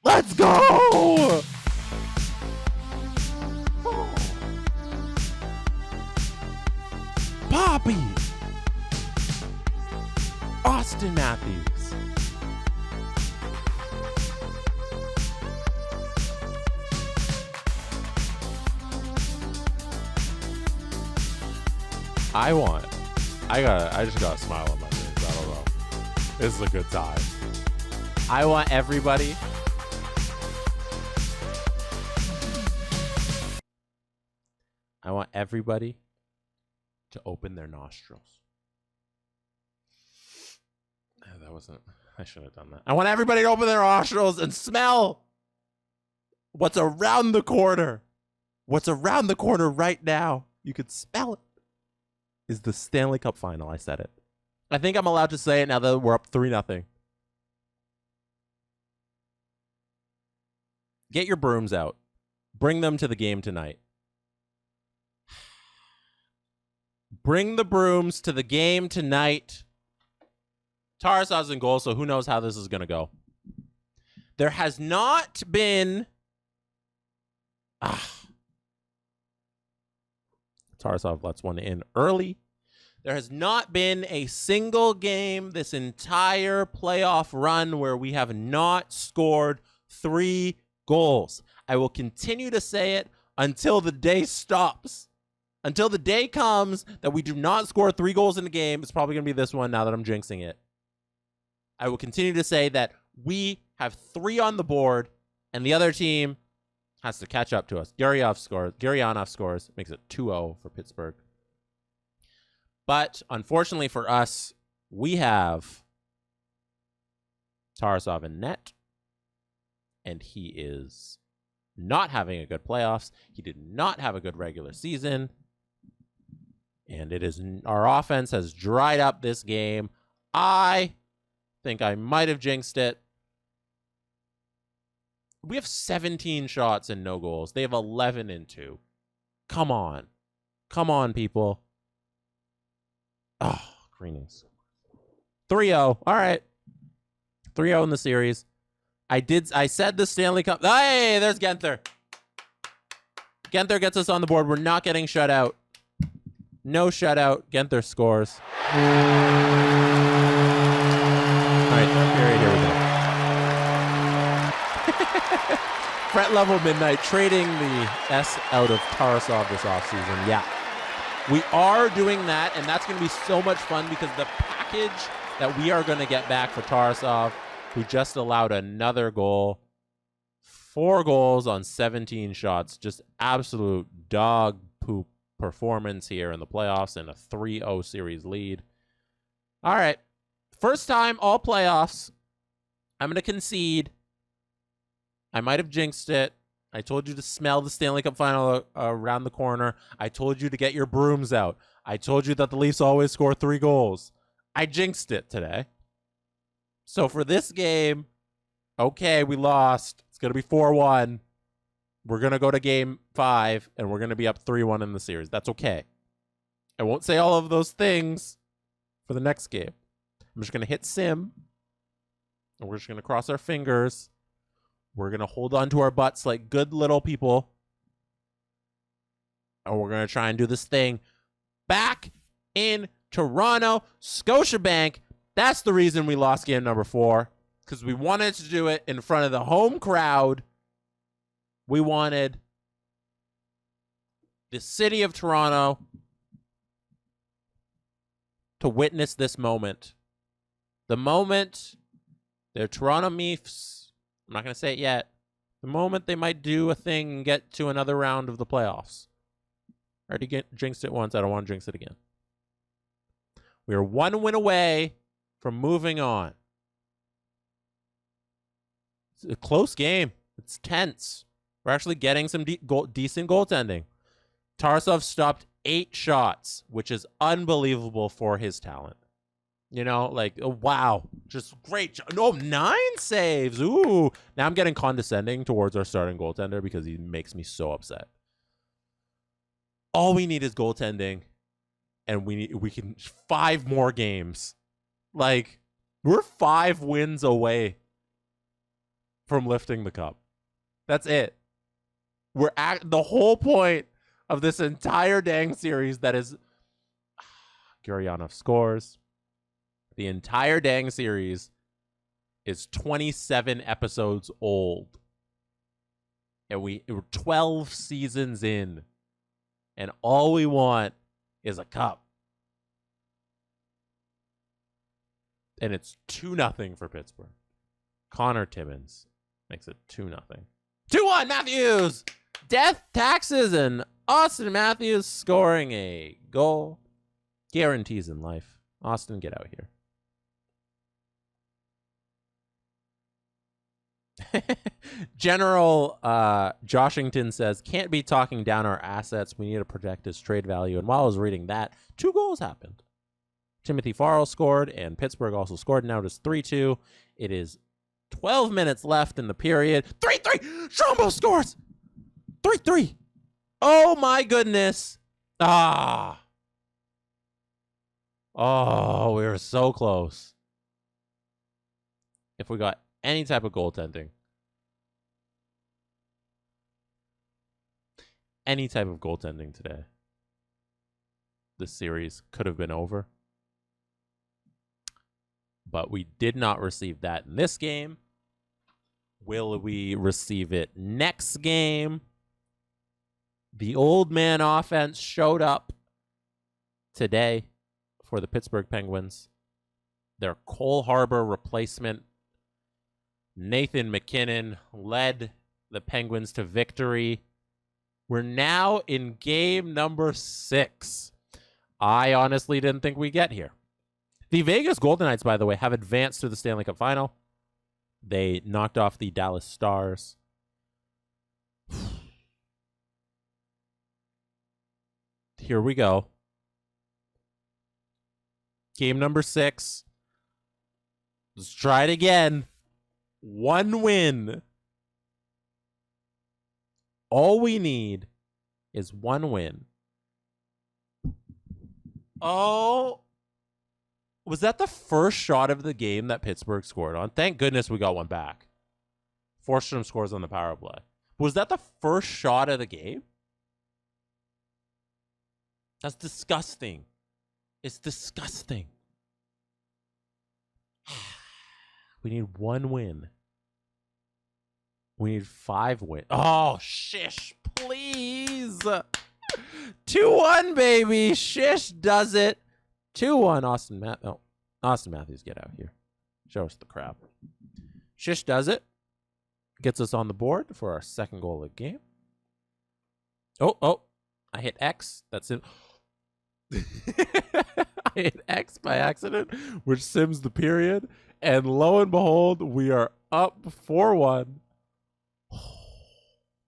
Speaker 1: Let's go. Poppy. Austin Matthews. I just got a smile on my face. I don't know. This is a good time. I want everybody to open their nostrils. I should have done that. I want everybody to open their nostrils and smell what's around the corner. What's around the corner right now. You could smell it. Is the Stanley Cup Final. I said it. I think I'm allowed to say it now that we're up 3-0. Get your brooms out. Bring them to the game tonight. Bring the brooms to the game tonight. Tarasov's in goal, so who knows how this is going to go. There has not been... Tarasov lets one in early. There has not been a single game this entire playoff run where we have not scored 3 goals. I will continue to say it until the day stops. Until the day comes that we do not score 3 goals in a game. It's probably going to be this one now that I'm jinxing it. I will continue to say that We have 3 on the board, and the other team has to catch up to us. Gurianov scores, makes it 2-0 for Pittsburgh. But unfortunately for us, we have Tarasov in net, and he is not having a good playoffs. He did not have a good regular season, and our offense has dried up this game. I think I might have jinxed it. We have 17 shots and no goals. They have 11 and 2. Come on. Come on, people. Oh, Greenings. 3-0. All right. 3-0 in the series. I said the Stanley Cup. Hey, there's Genther. Genther gets us on the board. We're not getting shut out. No shutout. Genther scores. All right, third period. Here we go. Fret level midnight, trading the S out of Tarasov this offseason. Yeah. We are doing that, and that's going to be so much fun because the package that we are going to get back for Tarasov, who just allowed another goal, 4 goals on 17 shots, just absolute dog poop performance here in the playoffs and a 3-0 series lead. All right. First time all playoffs. I'm going to concede. I might have jinxed it. I told you to smell the Stanley Cup Final around the corner. I told you to get your brooms out. I told you that the Leafs always score 3 goals. I jinxed it today. So for this game, okay, we lost. It's going to be 4-1. We're going to go to game 5, and we're going to be up 3-1 in the series. That's okay. I won't say all of those things for the next game. I'm just going to hit sim, and we're just going to cross our fingers. We're going to hold on to our butts like good little people. And we're going to try and do this thing back in Toronto, Scotiabank. That's the reason we lost game number 4. Because we wanted to do it in front of the home crowd. We wanted the city of Toronto to witness this moment. The moment the Toronto Leafs, I'm not going to say it yet, the moment they might do a thing and get to another round of the playoffs. I already jinxed it once. I don't want to jinx it again. We are 1 win away from moving on. It's a close game. It's tense. We're actually getting some decent goaltending. Tarasov stopped 8 shots, which is unbelievable for his talent. You know, like, oh, wow. Just great. No, 9 saves. Ooh. Now I'm getting condescending towards our starting goaltender because he makes me so upset. All we need is goaltending, and we can 5 more games. Like, we're 5 wins away from lifting the cup. That's it. We're at the whole point of this entire dang series that is Gurianov scores. The entire dang series is 27 episodes old. And we're 12 seasons in. And all we want is a cup. And it's 2-0 for Pittsburgh. Connor Timmins makes it 2-0. 2-1 Matthews! Death, taxes, and Austin Matthews scoring a goal. Guarantees in life. Austin, get out here. General Joshington says, can't be talking down our assets. We need to protect his trade value. And while I was reading that, 2 goals happened. Timothy Farrell scored, and Pittsburgh also scored. Now it is 3-2. It is 12 minutes left in the period. 3-3! Strombo scores! 3-3! Oh, my goodness. Ah. Oh, we were so close. If we got any type of goaltending. Any type of goaltending today. This series could have been over. But we did not receive that in this game. Will we receive it next game? The old man offense showed up today for the Pittsburgh Penguins. Their Cole Harbor replacement Nathan MacKinnon led the Penguins to victory. We're now in game number 6. I honestly didn't think we'd get here. The Vegas Golden Knights, by the way, have advanced to the Stanley Cup Final. They knocked off the Dallas Stars. Here we go. Game number 6. Let's try it again. 1 win. All we need is 1 win. Oh, was that the first shot of the game that Pittsburgh scored on? Thank goodness we got one back. Forsstrom scores on the power play. Was that the first shot of the game? That's disgusting. It's disgusting. We need 1 win. We need 5 wins. Oh, shish, please. 2-1, baby. Shish does it. 2-1. Austin Matthews, get out here. Show us the crap. Shish does it. Gets us on the board for our second goal of the game. Oh. I hit X. That's it. I hit X by accident, which sims the period. And lo and behold, we are up 4-1.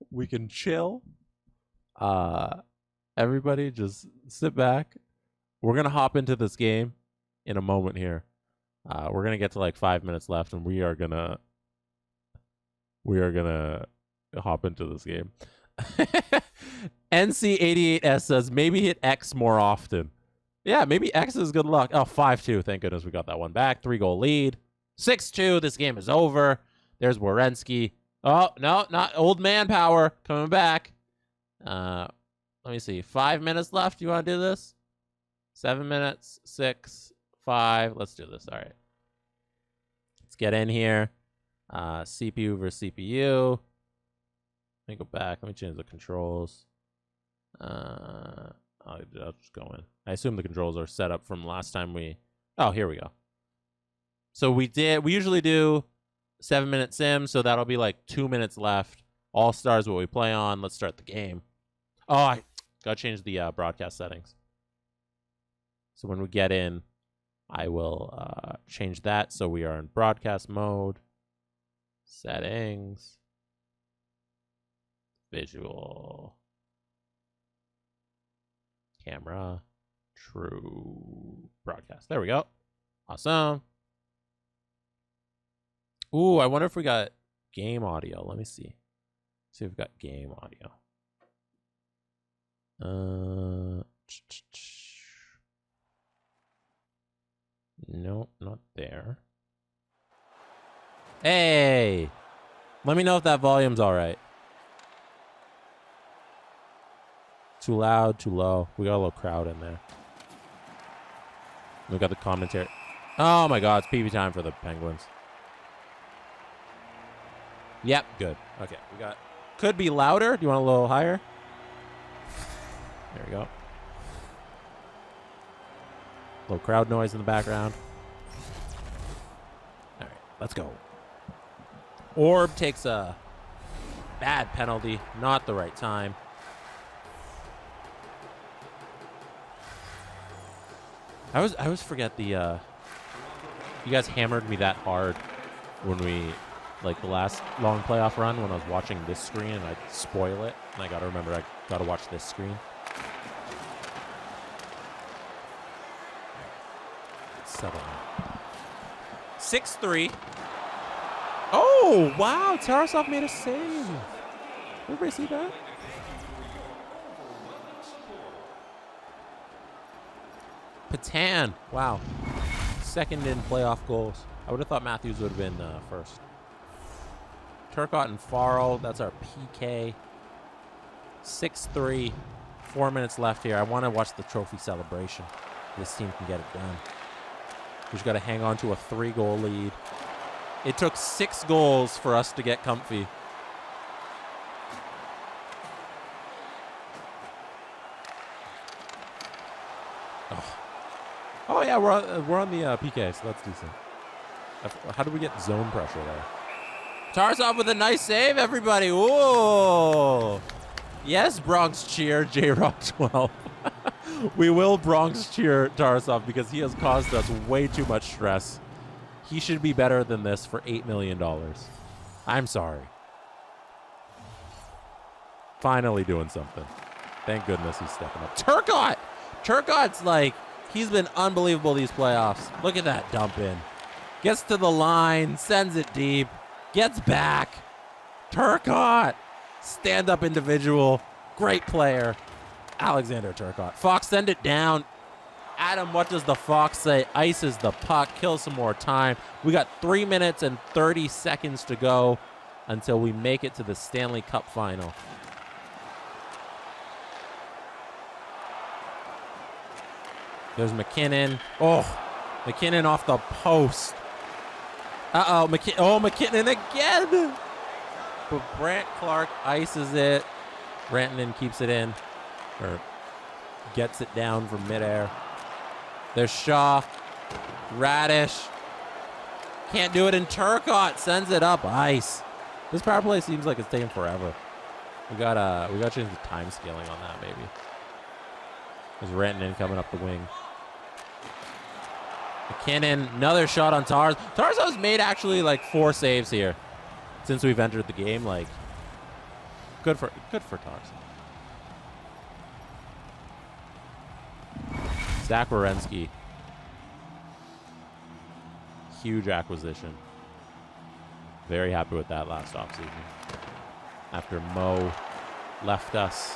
Speaker 1: We can chill. Everybody just sit back. We're going to hop into this game in a moment here. We're going to get to like 5 minutes left, and we are going to hop into this game. NC88S says, maybe hit X more often. Yeah, maybe X is good luck. Oh, 5-2. Thank goodness we got that one back. 3-goal lead. 6-2. This game is over. There's Werenski. Oh, no, not old man power. Coming back. Let me see. 5 minutes left. You want to do this? 7 minutes. 6, 5. Let's do this. All right. Let's get in here. CPU versus CPU. Let me go back. Let me change the controls. I'll just go in. I assume the controls are set up from last time we... Oh, here we go. So we usually do 7-minute sim, so that'll be like 2 minutes left. All Stars, what we play on. Let's start the game. Oh, I gotta change the broadcast settings. So when we get in, I will change that so we are in broadcast mode. Settings. Visual. Camera. True. Broadcast. There we go. Awesome. Ooh, I wonder if we got game audio. Let me see. See if we've got game audio. Nope, not there. Hey! Let me know if that volume's all right. Too loud, too low. We got a little crowd in there. We got the commentary. Oh my God, it's PV time for the Penguins. Yep, good. Okay, we got... Could be louder. Do you want a little higher? There we go. Little crowd noise in the background. All right, let's go. Orb takes a bad penalty. Not the right time. I always forget the... You guys hammered me that hard when we... Like the last long playoff run when I was watching this screen and I'd spoil it. And I got to remember I got to watch this screen. 6-3. Oh, wow. Tarasov made a save. Everybody see that? Patan. Wow. Second in playoff goals. I would have thought Matthews would have been first. Turcotte and Farrell, that's our PK. 6-3, 4 minutes left here. I want to watch the trophy celebration. This team can get it done. We just got to hang on to a 3-goal lead. It took 6 goals for us to get comfy. Oh yeah, we're on the PK, so that's decent. How did we get zone pressure there? Tarasov with a nice save, everybody. Ooh. Yes, Bronx cheer, J-Rock 12. We will Bronx cheer Tarasov because he has caused us way too much stress. He should be better than this for $8 million. I'm sorry. Finally doing something. Thank goodness he's stepping up. Turcotte! Turcotte's like, he's been unbelievable these playoffs. Look at that dump in. Gets to the line, sends it deep, gets back. Turcotte! Stand-up individual. Great player. Alexander Turcotte. Fox, send it down. Adam, what does the Fox say? Ices the puck. Kills some more time. We got 3 minutes and 30 seconds to go until we make it to the Stanley Cup Final. There's McKinnon. Oh, McKinnon off the post. Uh-oh, McKinnon again. But Brant Clark ices it. Rantanen keeps it in, or gets it down from midair. There's Shaw. Radish. Can't do it, and Turcotte sends it up ice. This power play seems like it's taking forever. We gotta change the time scaling on that, maybe. There's Rantanen coming up the wing. McKinnon, another shot on Tars. Tarzov's made actually like 4 saves here since we've entered the game. Like, good for Tars. Zach Werenski. Huge acquisition. Very happy with that last offseason. After Mo left us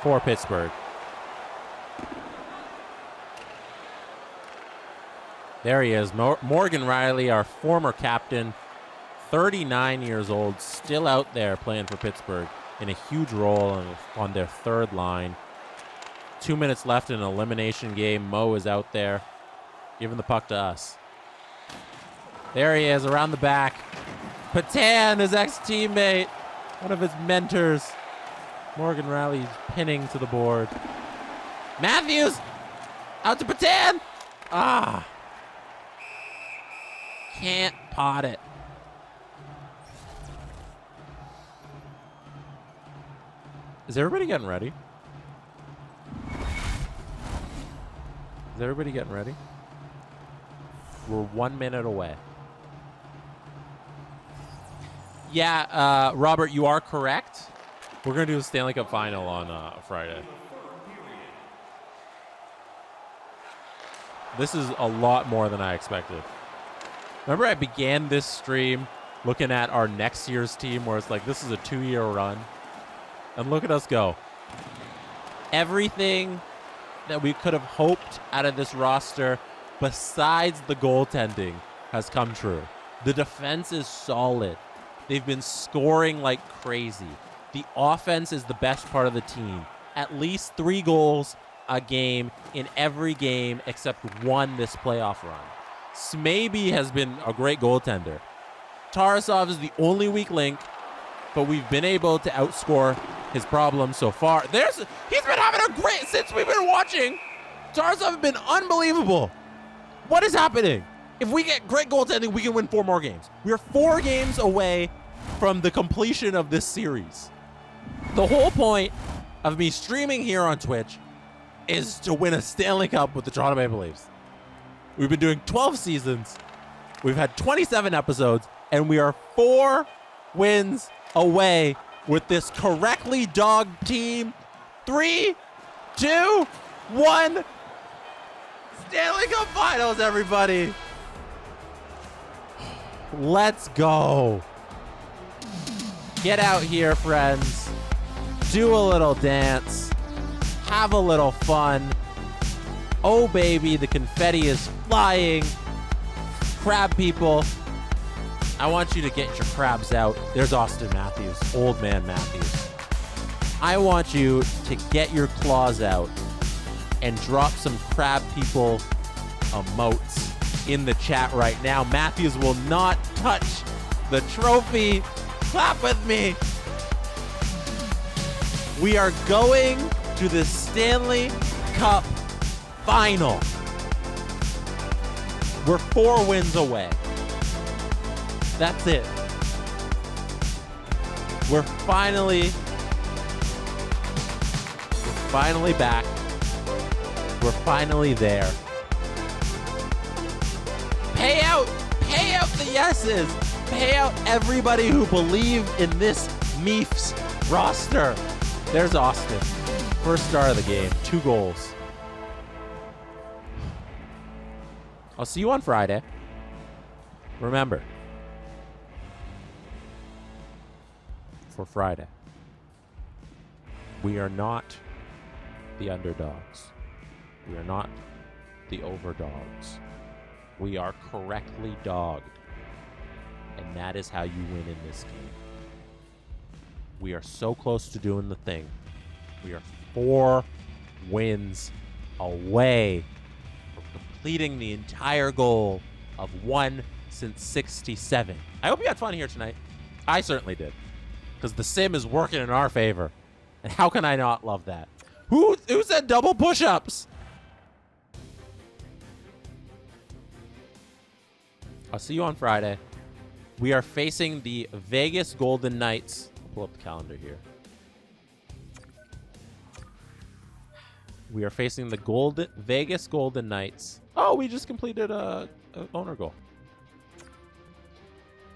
Speaker 1: for Pittsburgh. There he is. Morgan Riley, our former captain, 39 years old, still out there playing for Pittsburgh in a huge role on their third line. 2 minutes left in an elimination game. Mo is out there giving the puck to us. There he is around the back. Patan, his ex-teammate, one of his mentors. Morgan Riley pinning to the board. Matthews out to Patan. Ah. Can't pot it. Is everybody getting ready? Is everybody getting ready? We're 1 minute away. Yeah, Robert, you are correct. We're going to do the Stanley Cup Final on Friday. This is a lot more than I expected. Remember I began this stream looking at our next year's team where it's like, this is a 2-year run. And look at us go. Everything that we could have hoped out of this roster besides the goaltending has come true. The defense is solid. They've been scoring like crazy. The offense is the best part of the team. At least 3 goals a game in every game except one this playoff run. Smaby has been a great goaltender. Tarasov is the only weak link, but we've been able to outscore his problems so far. He's been having a great, since we've been watching, Tarasov has been unbelievable. What is happening? If we get great goaltending, we can win 4 more games. We're 4 games away from the completion of this series. The whole point of me streaming here on Twitch is to win a Stanley Cup with the Toronto Maple Leafs. We've been doing 12 seasons. We've had 27 episodes, and we are 4 wins away with this correctly dogged team. 3, 2, 1. Stanley Cup Finals, everybody. Let's go. Get out here, friends. Do a little dance. Have a little fun. Oh, baby, the confetti is flying. Crab people, I want you to get your crabs out. There's Austin Matthews, old man Matthews. I want you to get your claws out and drop some crab people emotes in the chat right now. Matthews will not touch the trophy. Clap with me. We are going to the Stanley Cup Final. We're 4 wins away. That's it. We're finally back. We're finally there. Pay out the yeses. Pay out everybody who believed in this Meefs roster. There's Austin. First star of the game. 2 goals. I'll see you on Friday. Remember, for Friday, we are not the underdogs. We are not the overdogs. We are correctly dogged. And that is how you win in this game. We are so close to doing the thing. We are 4 wins away from completing the entire goal of 1 since 67. I hope you had fun here tonight. I certainly did. Because the sim is working in our favor. And how can I not love that? Who said double push-ups? I'll see you on Friday. We are facing the Vegas Golden Knights. I'll pull up the calendar here. We are facing the Vegas Golden Knights. Oh, we just completed a owner goal.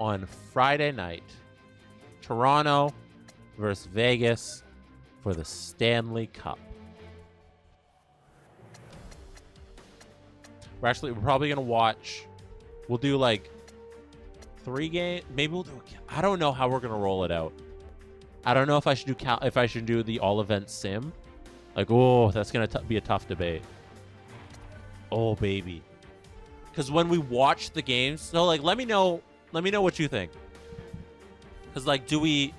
Speaker 1: On Friday night, Toronto versus Vegas for the Stanley Cup. We're probably gonna watch. We'll do like 3 games. Maybe we'll do. I don't know how we're gonna roll it out. I don't know if I should do the all event sim. Like, oh, that's gonna be a tough debate. Oh baby, because when we watch the games, so like, let me know what you think. Because like, do we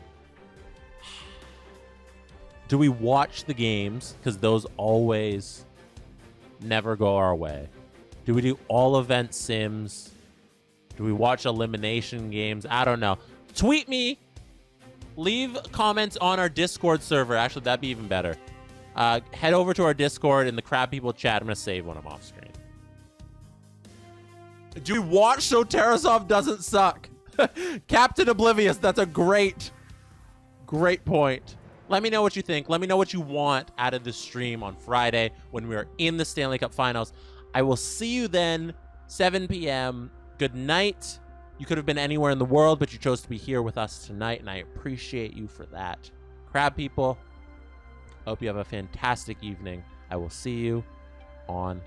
Speaker 1: watch the games? Because those always never go our way. Do we do all event sims? Do we watch elimination games? I don't know. Tweet me. Leave comments on our Discord server. Actually, that'd be even better. Head over to our Discord in the Crab People chat. I'm going to save when I'm off screen. Do we watch so Tarasov doesn't suck? Captain Oblivious, that's a great point. Let me know what you think. Let me know what you want out of this stream on Friday when we are in the Stanley Cup Finals. I will see you then, 7 p.m. Good night. You could have been anywhere in the world, but you chose to be here with us tonight, and I appreciate you for that. Crab People, hope you have a fantastic evening. I will see you on